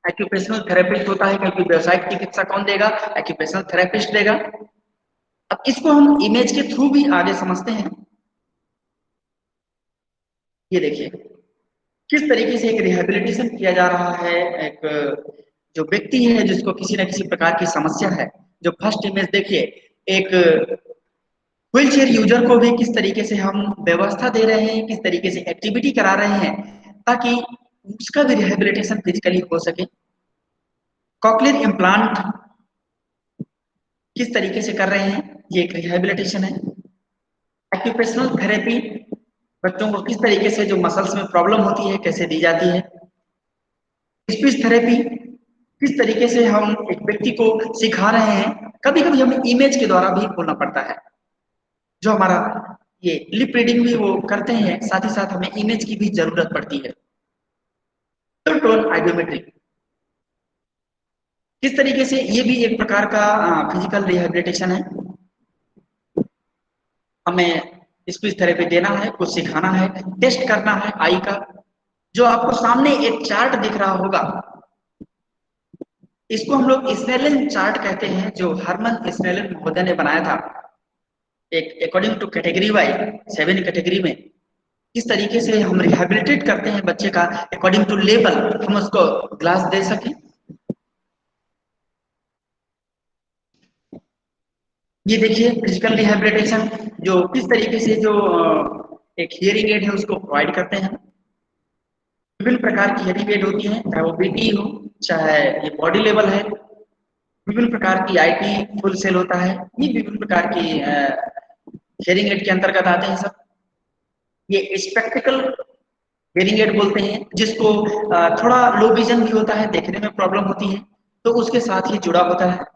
एक्यूपेशनल थेरेपिस्ट होता है, क्योंकि व्यावसायिक चिकित्सा कौन देगा, एक्यूपेशनल थेरेपिस्ट देगा। अब इसको हम इमेज के थ्रू भी आगे समझते हैं। ये देखिए किस तरीके से एक रिहेबिलिटेशन किया जा रहा है। एक जो व्यक्ति है जिसको किसी न किसी प्रकार की समस्या है, जो फर्स्ट इमेज देखिए, एक व्हील चेयर यूजर को भी किस तरीके से हम व्यवस्था दे रहे हैं, किस तरीके से एक्टिविटी करा रहे हैं ताकि उसका भी रिहेबिलिटेशन फिजिकली हो सके। कॉक्लियर इम्प्लांट किस तरीके से कर रहे हैं, ये एक रिहेबिलिटेशन है। एक्यूपेशनल थेरेपी बच्चों को किस तरीके से जो मसल्स में प्रॉब्लम होती है कैसे दी जाती है। स्पीच थेरेपी किस तरीके से हम एक व्यक्ति को सिखा रहे हैं, कभी कभी हमें इमेज के द्वारा भी बोलना पड़ता है, जो हमारा ये लिप रीडिंग भी वो करते हैं, साथ ही साथ हमें इमेज की भी जरूरत पड़ती है। तो टोन आइडियोमेट्री किस तरीके से, ये भी एक प्रकार का फिजिकल रिहेबिलिटेशन है। हमें स्पीच थेरेपी देना है, कुछ सिखाना है, टेस्ट करना है आई का। जो आपको सामने एक चार्ट दिख रहा होगा, इसको हम लोग स्नेलन चार्ट कहते हैं, जो हरमन स्नेलन महोदय ने बनाया था, एक according to category wise 7 category में। किस तरीके से हम रिहेबिलिटेट करते हैं बच्चे का अकॉर्डिंग टू लेवल, हम उसको ग्लास दे सकें। ये देखिए फिजिकल रिहैबिलिटेशन जो किस तरीके से जो एक हियरिंग एड है उसको प्रोवाइड करते हैं। विभिन्न प्रकार की हियरिंग एड होती हैं, चाहे वो बीटी हो, चाहे ये बॉडी लेवल है, विभिन्न प्रकार की आईटी फुल सेल होता है, ये विभिन्न प्रकार की हियरिंग एड के अंतर्गत आते हैं सब। ये स्पेक्टिकल हियरिंग एड बोलते हैं, जिसको थोड़ा लो विजन भी होता है, देखने में प्रॉब्लम होती है, तो उसके साथ ही जुड़ा होता है।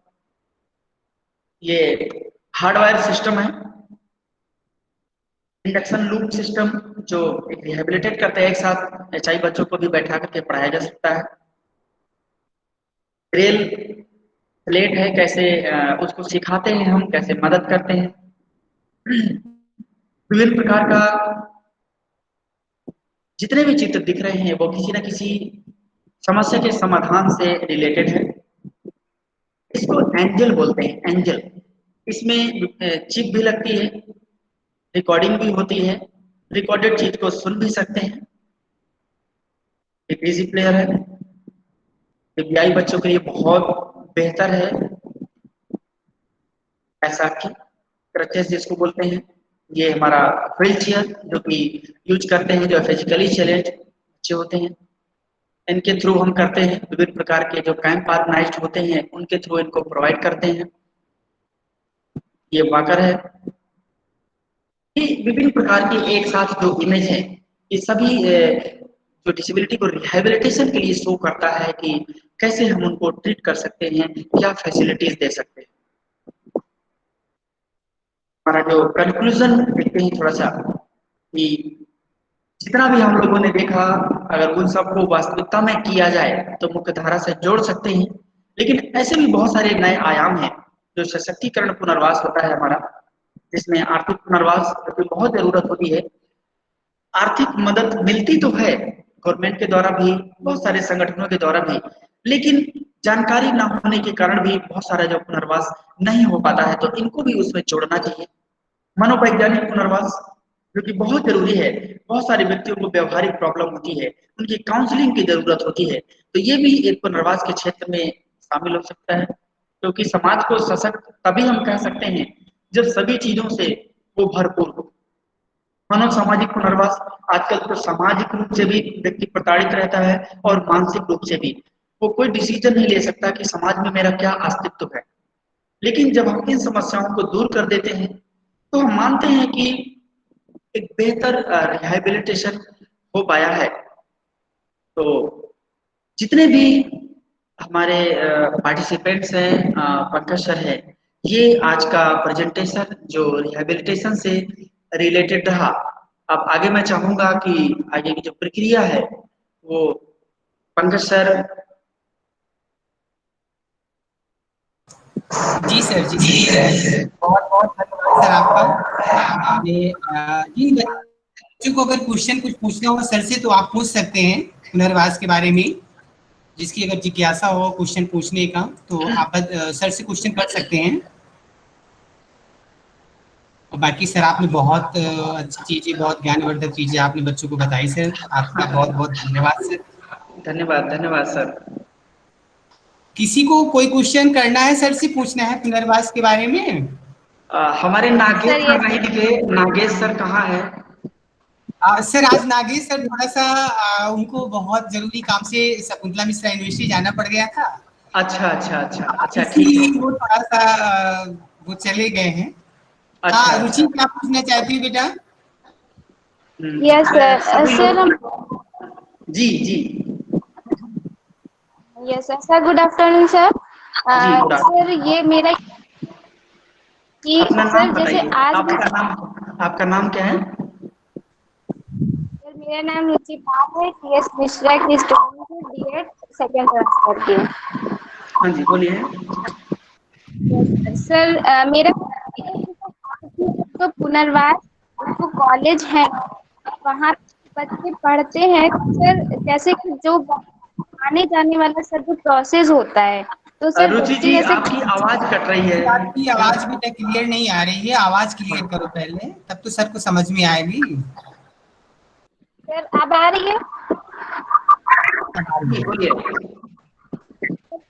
ये हार्डवायर सिस्टम है, इंडक्शन लूप सिस्टम, जो एक रिहेबिलिटेट करते हैं एक साथ एचआई बच्चों को भी बैठा करके पढ़ाया जा सकता है। ब्रेल प्लेट है, कैसे उसको सिखाते हैं हम, कैसे मदद करते हैं। विभिन्न प्रकार का जितने भी चित्र दिख रहे हैं वो किसी न किसी समस्या के समाधान से रिलेटेड है। इसको एंजल बोलते हैं, एंजल। इसमें चिप भी लगती है, रिकॉर्डिंग भी होती है, रिकॉर्डेड चीज को सुन भी सकते हैं। एक इजी प्लेयर है, बीआई बच्चों के लिए बहुत बेहतर है। ऐसा कि क्रचेस जिसको बोलते हैं, ये हमारा व्हील चेयर जो कि यूज करते हैं जो फिजिकली चैलेंज बच्चे होते हैं, इनके थ्रू हम करते हैं। विभिन्न प्रकार के जो कैंप ऑर्गेनाइज्ड होते हैं उनके थ्रू इनको प्रोवाइड करते हैं। ये वॉकर है। ये विभिन्न प्रकार की एक साथ जो इमेज है, ये सभी जो डिसेबिलिटी को रिहैबिलिटेशन के लिए शो करता है कि कैसे हम उनको ट्रीट कर सकते हैं, क्या फैसिलिटीज दे सकते हैं। हमारा जो कंक्लूजन देखते हैं थोड़ा सा कि जितना भी हम लोगों ने देखा, अगर उन सबको वास्तविकता में किया जाए तो मुख्यधारा से जोड़ सकते हैं। लेकिन ऐसे भी बहुत सारे नए आयाम हैं जो सशक्तिकरण पुनर्वास होता है हमारा, जिसमें आर्थिक पुनर्वास की बहुत जरूरत होती है। आर्थिक मदद मिलती तो है गवर्नमेंट के द्वारा भी, बहुत सारे संगठनों के द्वारा भी, लेकिन जानकारी न होने के कारण भी बहुत सारा जो पुनर्वास नहीं हो पाता है, तो इनको भी उसमें जोड़ना चाहिए। मनोवैज्ञानिक पुनर्वास जो कि बहुत जरूरी है। बहुत सारे व्यक्तियों को व्यवहारिक प्रॉब्लम होती है, उनकी काउंसलिंग की जरूरत होती है, तो ये भी एक पुनर्वास के क्षेत्र में शामिल हो सकता है। क्योंकि समाज को सशक्त तभी हम कह सकते हैं जब सभी चीजों से वो भरपूर हो। मानव सामाजिक पुनर्वास, आजकल तो सामाजिक रूप से भी व्यक्ति प्रताड़ित रहता है और मानसिक रूप से भी। वो कोई डिसीजन नहीं ले सकता कि समाज में मेरा क्या अस्तित्व है। लेकिन जब हम इन समस्याओं को दूर कर देते हैं तो हम मानते हैं कि एक बेहतर रिहैबिलिटेशन हो पाया है। तो जितने भी हमारे पार्टिसिपेंट्स हैं, पंकज सर है, ये आज का प्रेजेंटेशन जो रिहैबिलिटेशन से रिलेटेड रहा। अब आगे मैं चाहूंगा कि आगे की जो प्रक्रिया है वो पंकज सर। जी सर, जी सर, बहुत बहुत धन्यवाद सर आपका। आपने इन बच्चों को अगर क्वेश्चन कुछ पूछना हो सर से तो आप पूछ सकते हैं पुनर्वास के बारे में। जिसकी अगर जिज्ञासा हो क्वेश्चन पूछने का तो आप सर से क्वेश्चन कर सकते हैं। और बाकी सर आपने बहुत अच्छी चीजें, बहुत ज्ञानवर्धक चीजें आपने बच्चों को बताई सर। आपका बहुत बहुत धन्यवाद सर। धन्यवाद, धन्यवाद सर। किसी को कोई क्वेश्चन करना है सर से, पूछना है पुनर्वास के बारे में? हमारे नागेश सर नहीं दिखे, नागेश सर कहाँ है? सर आज नागेश सर थोड़ा सा उनको बहुत जरूरी काम से शकुंतला मिश्रा यूनिवर्सिटी जाना पड़ गया था। अच्छा अच्छा अच्छा अच्छा, ठीक है। वो थोड़ा सा वो चले गए हैं। अच्छा, रुचि क्या पूछना चाहती है बेटा? Yes sir. सर हम जी जी yes sir, good afternoon sir. जी, गुड सर ये मेरा कि अपना सर नाम जैसे बताइए। आज भी आपका नाम क्या है? सर मेरा नाम रुचि पाल है, टीएस मिश्रा की स्टूडेंट हूँ, बीएड सेकंड ट्रांसफर की। हाँ जी, बोलिए। यस सर, मेरा तो पुनर्वास जो कॉलेज है वहाँ बच्चे पढ़ते हैं सर, जैसे कि जो आने जाने वाला सर जो प्रोसेस होता है, तो सर रुचि बच्चे जी, जैसे आपकी आवाज कट रही है। आपकी आवाज बेटा क्लियर नहीं आ रही है। आवाज क्लियर करो पहले, तब तो सर को समझ में आएगी। सर अब आ रही है? जी बोलिए।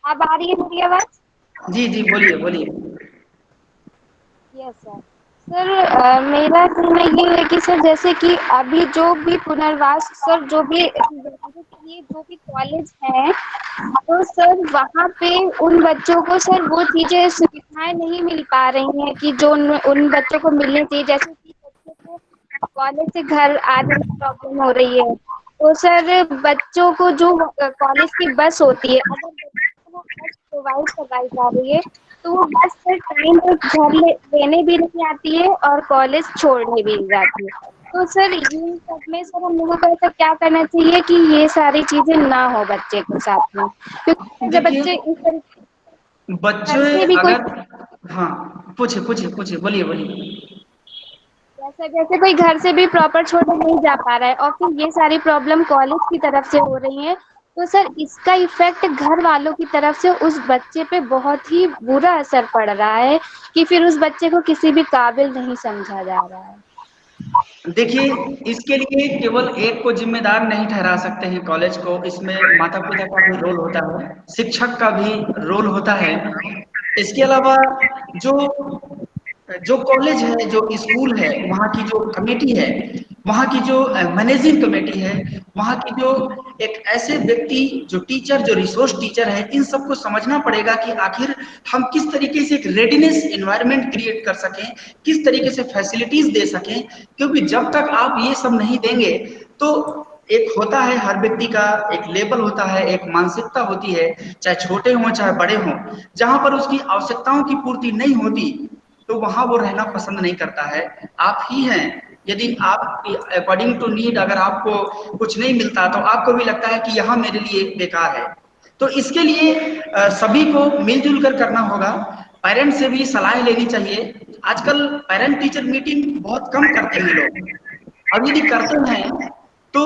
अब आ रही है मेरी आवाज? जी जी, बोलिए बोलिए। Yes sir. सर मेरा कहना ये है कि सर जैसे कि अभी जो भी पुनर्वास सर जो भी ये जो भी कॉलेज है तो सर वहाँ पे उन बच्चों को सर वो चीजें सुविधाएं नहीं मिल पा रही हैं कि जो उन बच्चों को मिलनी चाहिए, जैसे कि बच्चों को कॉलेज से घर आने में प्रॉब्लम हो रही है। तो सर बच्चों को जो कॉलेज की बस होती है, अगर बच्चों को वो बस प्रोवाइड करवाई जा रही है तो वो बस सर टाइम पे घर लेने भी नहीं आती है और कॉलेज छोड़ने भी नहीं जाती है। तो सर इन सब में सर हम लोगों को ऐसा क्या करना चाहिए कि ये सारी चीजें ना हो बच्चे के साथ में, क्योंकि जब देखिए बच्चे इस तरीके घर बच्चे से भी कोई अगर, हाँ पूछिए पूछिए पूछिए, बोलिए बोलिए। जैसे जैसे कोई घर से भी प्रॉपर छोड़ने नहीं जा पा रहा है और फिर ये सारी प्रॉब्लम कॉलेज की तरफ से हो रही है, तो सर इसका इफेक्ट घर वालों की तरफ से उस बच्चे पे बहुत ही बुरा असर पड़ रहा है कि फिर उस बच्चे को किसी भी काबिल नहीं समझा जा रहा है। देखिए, इसके लिए केवल एक को जिम्मेदार नहीं ठहरा सकते हैं कॉलेज को, इसमें माता-पिता का भी रोल होता है, शिक्षक का भी रोल होता है। इसके अलावा जो जो कॉलेज है, जो स्कूल है, वहाँ की जो कमेटी है, वहाँ की जो मैनेजिंग कमेटी है, वहाँ की जो एक ऐसे व्यक्ति जो टीचर, जो रिसोर्स टीचर है, इन सबको समझना पड़ेगा कि आखिर हम किस तरीके से एक रेडीनेस एनवायरनमेंट क्रिएट कर सकें, किस तरीके से फैसिलिटीज दे सकें, क्योंकि जब तक आप ये सब नहीं देंगे तो एक होता है हर व्यक्ति का एक लेवल होता है, एक मानसिकता होती है, चाहे छोटे हों चाहे बड़े हों, जहां पर उसकी आवश्यकताओं की पूर्ति नहीं होती तो वहां वो रहना पसंद नहीं करता है। आप ही हैं, यदि आप अकॉर्डिंग टू नीड अगर आपको कुछ नहीं मिलता तो आपको भी लगता है कि यहाँ मेरे लिए बेकार है। तो इसके लिए सभी को मिलजुल कर करना होगा, पेरेंट्स से भी सलाह लेनी चाहिए। आजकल पेरेंट टीचर मीटिंग बहुत कम करते हैं लोग, और यदि करते हैं तो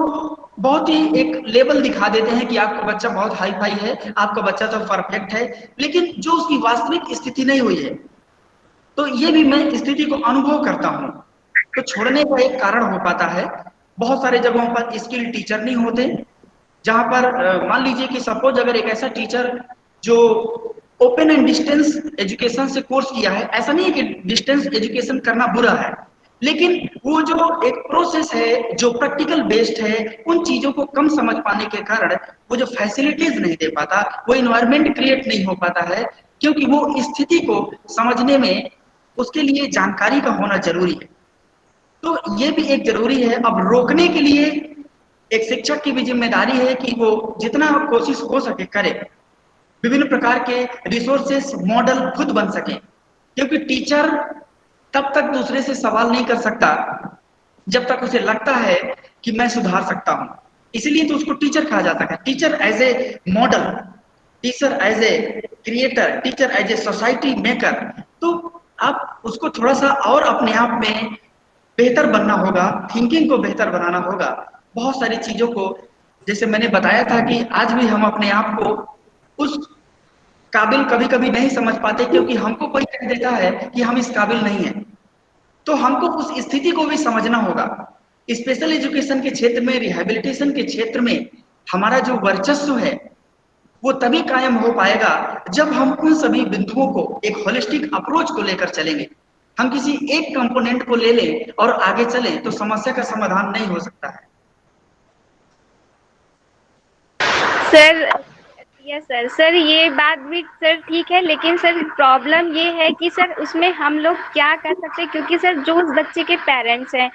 बहुत ही एक लेवल दिखा देते हैं कि आपका बच्चा बहुत हाई फाई है, आपका बच्चा तो परफेक्ट है, लेकिन जो उसकी वास्तविक स्थिति नहीं हुई है। तो ये भी मैं स्थिति को अनुभव करता हूँ, तो छोड़ने का एक कारण हो पाता है। बहुत सारे जगहों पर स्किल टीचर नहीं होते, जहां पर मान लीजिए कि सपोज अगर एक ऐसा टीचर जो ओपन एंड डिस्टेंस एजुकेशन से कोर्स किया है, ऐसा नहीं है कि डिस्टेंस एजुकेशन करना बुरा है, लेकिन वो जो एक प्रोसेस है जो प्रैक्टिकल बेस्ड है, उन चीजों को कम समझ पाने के कारण वो जो फैसिलिटीज नहीं दे पाता, वो इन्वायरमेंट क्रिएट नहीं हो पाता है, क्योंकि वो स्थिति को समझने में उसके लिए जानकारी का होना जरूरी है। तो ये भी एक जरूरी है। अब रोकने के लिए एक शिक्षक की भी जिम्मेदारी है कि वो जितना कोशिश हो सके करे, विभिन्न प्रकार के रिसोर्सेस मॉडल खुद बन सके, क्योंकि टीचर तब तक दूसरे से सवाल नहीं कर सकता जब तक उसे लगता है कि मैं सुधार सकता हूं। इसीलिए तो उसको टीचर कहा जाता है, teacher as a model, teacher as a creator, teacher as a society maker. तो आप उसको थोड़ा सा और अपने आप में बेहतर बनना होगा, थिंकिंग को बेहतर बनाना होगा, बहुत सारी चीजों को, जैसे मैंने बताया था कि आज भी हम अपने आप को उस काबिल कभी कभी नहीं समझ पाते, क्योंकि हमको कोई कह देता है कि हम इस काबिल नहीं है। तो हमको उस स्थिति को भी समझना होगा। स्पेशल एजुकेशन के क्षेत्र में, रिहैबिलिटेशन के क्षेत्र में हमारा जो वर्चस्व है वो तभी कायम हो पाएगा जब हम उन सभी बिंदुओं को एक होलिस्टिक अप्रोच को लेकर चलेंगे। हम किसी एक कंपोनेंट को ले लें और आगे चलें तो समस्या का समाधान नहीं हो सकता है। Sir yes sir. सर ये बात भी सर ठीक है, लेकिन सर प्रॉब्लम ये है कि सर उसमें हम लोग क्या कर सकते हैं, क्योंकि सर जो उस बच्चे के पेरेंट्स हैं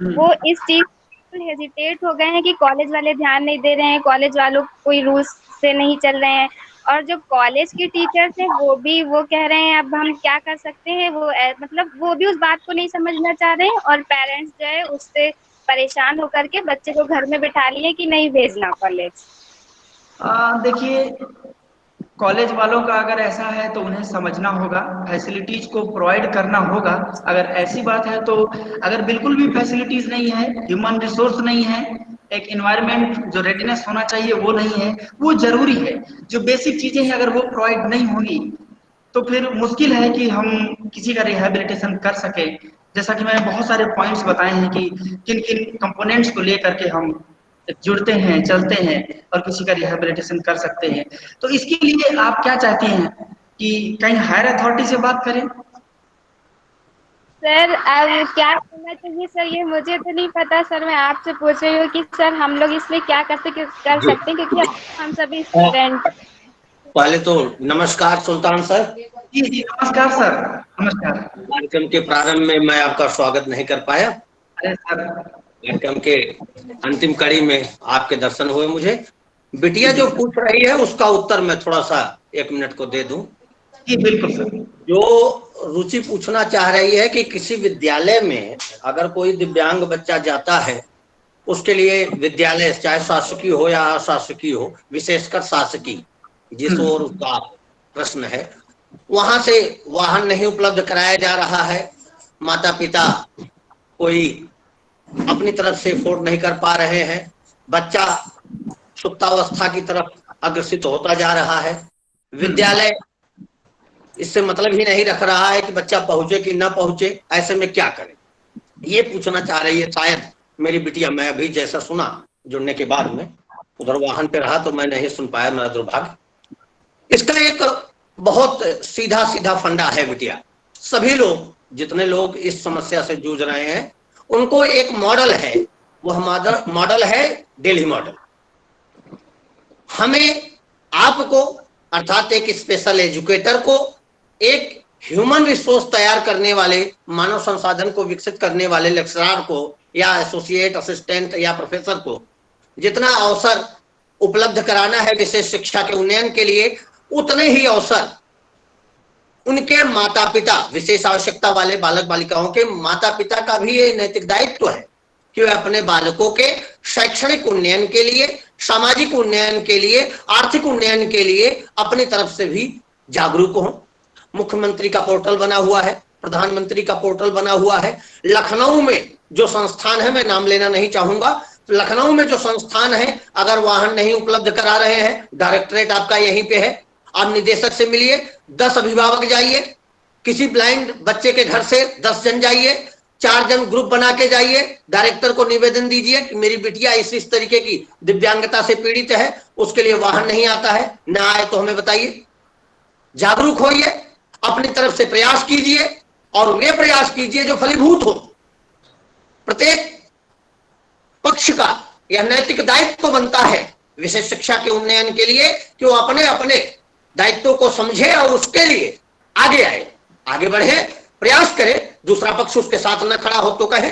वो इस चीज हेजिटेट हो गए हैं कि कॉलेज वाले ध्यान नहीं दे रहे हैं, कॉलेज वालों कोई रूल्स से नहीं चल रहे हैं, और जो कॉलेज के टीचर्स हैं वो कह रहे हैं अब हम क्या कर सकते हैं, वो मतलब वो भी उस बात को नहीं समझना चाह रहे हैं, और पेरेंट्स जो है उससे परेशान होकर के बच्चे को घर में बिठा लिए कि नहीं भेजना कॉलेज। देखिए, कॉलेज वालों का अगर ऐसा है तो उन्हें समझना होगा, फैसिलिटीज को प्रोवाइड करना होगा। अगर ऐसी बात है तो अगर बिल्कुल भी फैसिलिटीज नहीं है, ह्यूमन रिसोर्स नहीं है, एक एनवायरनमेंट जो रेडीनेस होना चाहिए वो नहीं है, वो जरूरी है। जो बेसिक चीजें हैं अगर वो प्रोवाइड नहीं होंगी तो फिर मुश्किल है कि हम किसी का रिहैबिलिटेशन कर सके। जैसा कि मैंने बहुत सारे पॉइंट्स बताए हैं कि किन किन कंपोनेंट्स को लेकर के हम जुड़ते हैं, चलते हैं और किसी का रिहैबिलिटेशन कर सकते हैं। तो इसके लिए आप क्या चाहती हैं कि कहीं हायर अथॉरिटी से बात करें? सर अब क्या करना चाहिए सर, ये मुझे तो नहीं पता सर, मैं आपसे पूछ रही हूँ कि सर हम लोग इसमें क्या कर सकते जी। हैं, क्योंकि अब हम सभी स्टूडेंट। पहले तो नमस्कार सुल्तान सर। जी जी नमस्कार सर। नमस्कार। कार्यक्रम के प्रारंभ में मैं आपका स्वागत नहीं कर पाया। अरे सर। कार्यक्रम के अंतिम कड़ी में आपके दर्शन हुए मुझे। बिटिया जी जो सर। पूछ रही है उसका उत्तर मैं थोड़ा सा 1 मिनट को दे दूं। जी बिल्कुल सर। जो रुचि पूछना चाह रही है कि किसी विद्यालय में अगर कोई दिव्यांग बच्चा जाता है, उसके लिए विद्यालय चाहे शासकीय हो या अशासकीय हो, विशेषकर शासकीय जिस ओर उसका प्रश्न है, वहां से वाहन नहीं उपलब्ध कराया जा रहा है, माता पिता कोई अपनी तरफ से अफोर्ड नहीं कर पा रहे हैं, बच्चा सुप्तावस्था की तरफ अग्रसित होता जा रहा है, विद्यालय इससे मतलब ही नहीं रख रहा है कि बच्चा पहुंचे कि ना पहुंचे, ऐसे में क्या करें, ये पूछना चाह रही है शायद मेरी बिटिया। मैं अभी जैसा सुना जुड़ने के बाद में, उधर वाहन पे रहा तो मैं नहीं सुन पाया, मेरा दुर्भाग्य। इसका एक बहुत सीधा सीधा फंडा है बिटिया। सभी लोग, जितने लोग इस समस्या से जूझ रहे हैं, उनको एक मॉडल है, वह मॉडल है दिल्ली मॉडल। हमें आपको अर्थात एक स्पेशल एजुकेटर को, एक ह्यूमन रिसोर्स तैयार करने वाले, मानव संसाधन को विकसित करने वाले लेक्चरर को या एसोसिएट असिस्टेंट या प्रोफेसर को जितना अवसर उपलब्ध कराना है विशेष शिक्षा के उन्नयन के लिए, उतने ही अवसर उनके माता पिता, विशेष आवश्यकता वाले बालक बालिकाओं के माता पिता का भी ये नैतिक दायित्व है कि वे अपने बालकों के शैक्षणिक उन्नयन के लिए, सामाजिक उन्नयन के लिए, आर्थिक उन्नयन के लिए अपनी तरफ से भी जागरूक हों। मुख्यमंत्री का पोर्टल बना हुआ है, प्रधानमंत्री का पोर्टल बना हुआ है। लखनऊ में जो संस्थान है, मैं नाम लेना नहीं चाहूंगा, लखनऊ में जो संस्थान है, अगर वाहन नहीं उपलब्ध करा रहे हैं, डायरेक्टरेट आपका यहीं पे है, आप निदेशक से मिलिए, 10 अभिभावक जाइए, किसी ब्लाइंड बच्चे के घर से 10 जन जाइए, 4 जन ग्रुप बना के जाइए, डायरेक्टर को निवेदन दीजिए कि मेरी बिटिया इस तरीके की दिव्यांगता से पीड़ित है, उसके लिए वाहन नहीं आता है, ना आए तो हमें बताइए। जागरूक होइए, अपनी तरफ से प्रयास कीजिए और वे प्रयास कीजिए जो फलीभूत हो। प्रत्येक पक्ष का यह नैतिक दायित्व बनता है विशेष शिक्षा के उन्नयन के लिए कि वो अपने अपने दायित्वों को समझे और उसके लिए आगे आए, आगे बढ़े, प्रयास करे। दूसरा पक्ष उसके साथ न खड़ा हो तो कहे।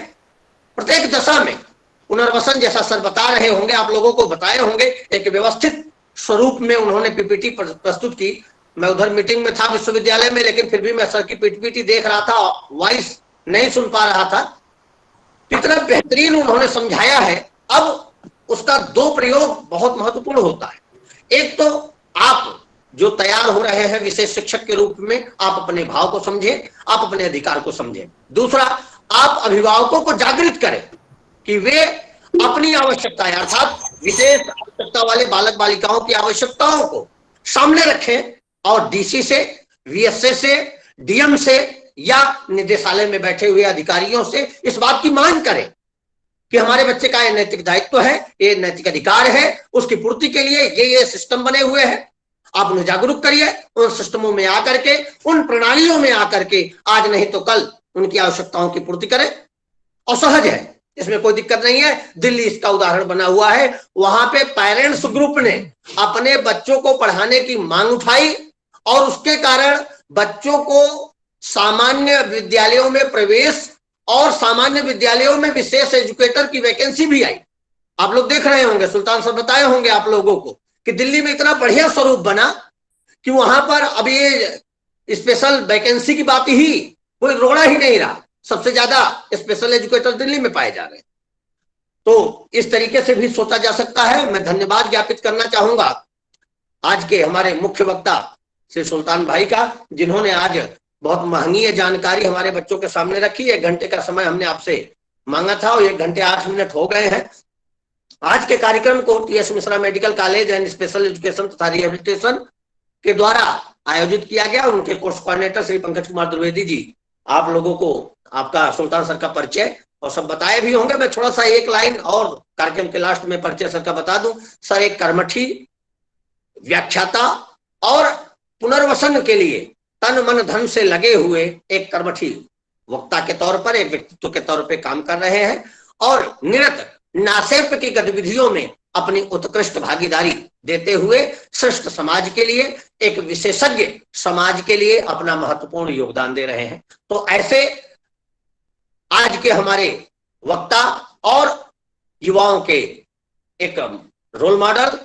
प्रत्येक दशा में पुनर्वसन, जैसा सर बता रहे होंगे, आप लोगों को बताए होंगे, एक व्यवस्थित स्वरूप में उन्होंने पीपीटी प्रस्तुत की। मैं उधर मीटिंग में था विश्वविद्यालय में, लेकिन फिर भी मैं सर की पीपीटी देख रहा था, वॉइस नहीं सुन पा रहा था। कितना बेहतरीन उन्होंने समझाया है। अब उसका 2 प्रयोग बहुत महत्वपूर्ण होता है। एक तो आप जो तैयार हो रहे हैं विशेष शिक्षक के रूप में, आप अपने भाव को समझें, आप अपने अधिकार को समझें। दूसरा, आप अभिभावकों को जागृत करें कि वे अपनी आवश्यकताएं अर्थात विशेष आवश्यकता वाले बालक बालिकाओं की आवश्यकताओं को सामने रखें और डीसी से, वीएसए से, डीएम से या निदेशालय में बैठे हुए अधिकारियों से इस बात की मांग करें कि हमारे बच्चे का ये नैतिक दायित्व है, ये नैतिक अधिकार है, उसकी पूर्ति के लिए ये सिस्टम बने हुए हैं। आप उन्हें जागरूक करिए, उन सिस्टमों में आकर के, उन प्रणालियों में आकर के आज नहीं तो कल उनकी आवश्यकताओं की पूर्ति करें। और सहज है, इसमें कोई दिक्कत नहीं है। दिल्ली इसका उदाहरण बना हुआ है। वहां पे पेरेंट्स ग्रुप ने अपने बच्चों को पढ़ाने की मांग उठाई और उसके कारण बच्चों को सामान्य विद्यालयों में प्रवेश और सामान्य विद्यालयों में विशेष एजुकेटर की वैकेंसी भी आई। आप लोग देख रहे होंगे, सुल्तान साहब बताए होंगे आप लोगों को कि दिल्ली में इतना बढ़िया स्वरूप बना कि वहां पर अभी ये स्पेशल वैकेंसी की बात ही कोई रोड़ा ही नहीं रहा। सबसे ज्यादा स्पेशल एजुकेटर दिल्ली में पाए जा रहे हैं। तो इस तरीके से भी सोचा जा सकता है। मैं धन्यवाद ज्ञापित करना चाहूंगा आज के हमारे मुख्य वक्ता श्री सुल्तान भाई का, जिन्होंने आज बहुत महंगी जानकारी हमारे बच्चों के सामने रखी। 1 घंटे का समय हमने आपसे मांगा था और 1 घंटे 8 मिनट हो गए हैं। आज के कार्यक्रम को TS Mishra medical college and special education तथा रिहेबिलिटेशन के द्वारा आयोजित किया गया। उनके कोर्स कोऑर्डिनेटर श्री पंकज कुमार द्विवेदी जी, आप लोगों को आपका सुल्तान सर का परिचय और सब बताए भी होंगे। मैं थोड़ा सा 1 लाइन और कार्यक्रम के लास्ट में परिचय सर का बता दूं। सर एक कर्मठी, व्याख्याता और पुनर्वसन के लिए तन मन धन से लगे हुए एक कर्मठी वक्ता के तौर पर, एक व्यक्तित्व के तौर पे काम कर रहे हैं और निरंतर नासेप की गतिविधियों में अपनी उत्कृष्ट भागीदारी देते हुए श्रेष्ठ समाज के लिए, एक विशेषज्ञ समाज के लिए अपना महत्वपूर्ण योगदान दे रहे हैं। तो ऐसे आज के हमारे वक्ता और युवाओं के एक रोल मॉडल,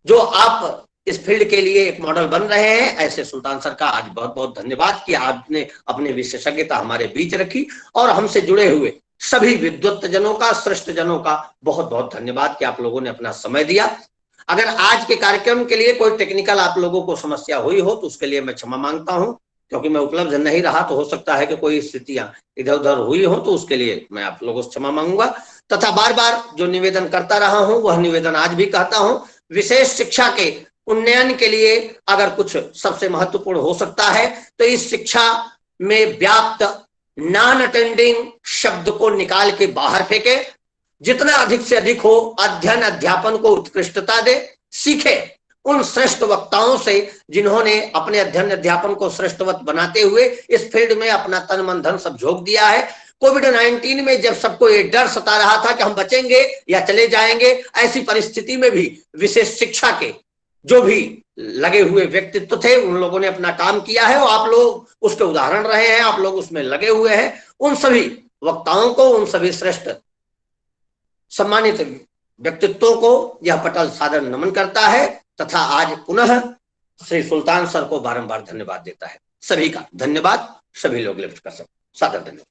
जो आप इस फील्ड के लिए एक मॉडल बन रहे हैं, ऐसे सुल्तान सर का आज बहुत बहुत धन्यवाद कि आपने अपनी विशेषज्ञता हमारे बीच रखी। और हमसे जुड़े हुए सभी विद्वत जनों का, श्रेष्ठ जनों का बहुत बहुत धन्यवाद कि आप लोगों ने अपना समय दिया। अगर आज के कार्यक्रम के लिए कोई टेक्निकल आप लोगों को समस्या हुई हो तो उसके लिए मैं क्षमा मांगता हूं, क्योंकि मैं उपलब्ध नहीं रहा तो हो सकता है कि कोई स्थितियां इधर उधर हुई हो, तो उसके लिए मैं आप लोगों से क्षमा मांगूंगा। तथा बार बार जो निवेदन करता रहा हूं वह निवेदन आज भी कहता हूं, विशेष शिक्षा के उन्नयन के लिए अगर कुछ सबसे महत्वपूर्ण हो सकता है तो इस शिक्षा में व्याप्त नॉन अटेंडिंग शब्द को निकाल के बाहर फेंके, जितना अधिक से अधिक हो अध्ययन अध्यापन को उत्कृष्टता दे, सीखे उन श्रेष्ठ वक्ताओं से जिन्होंने अपने अध्ययन अध्यापन को श्रेष्ठवत बनाते हुए इस फील्ड में अपना तन मन धन सब झोंक दिया है। कोविड-19 में जब सबको ये डर सता रहा था कि हम बचेंगे या चले जाएंगे, ऐसी परिस्थिति में भी विशेष शिक्षा के जो भी लगे हुए व्यक्तित्व थे उन लोगों ने अपना काम किया है और आप लोग उसके उदाहरण रहे हैं, आप लोग उसमें लगे हुए हैं। उन सभी वक्ताओं को, उन सभी श्रेष्ठ सम्मानित व्यक्तित्वों को यह पटल सादर नमन करता है तथा आज पुनः श्री सुल्तान सर को बारंबार धन्यवाद देता है। सभी का धन्यवाद, सभी लोग लिफ्ट कर सकते, सादर धन्यवाद।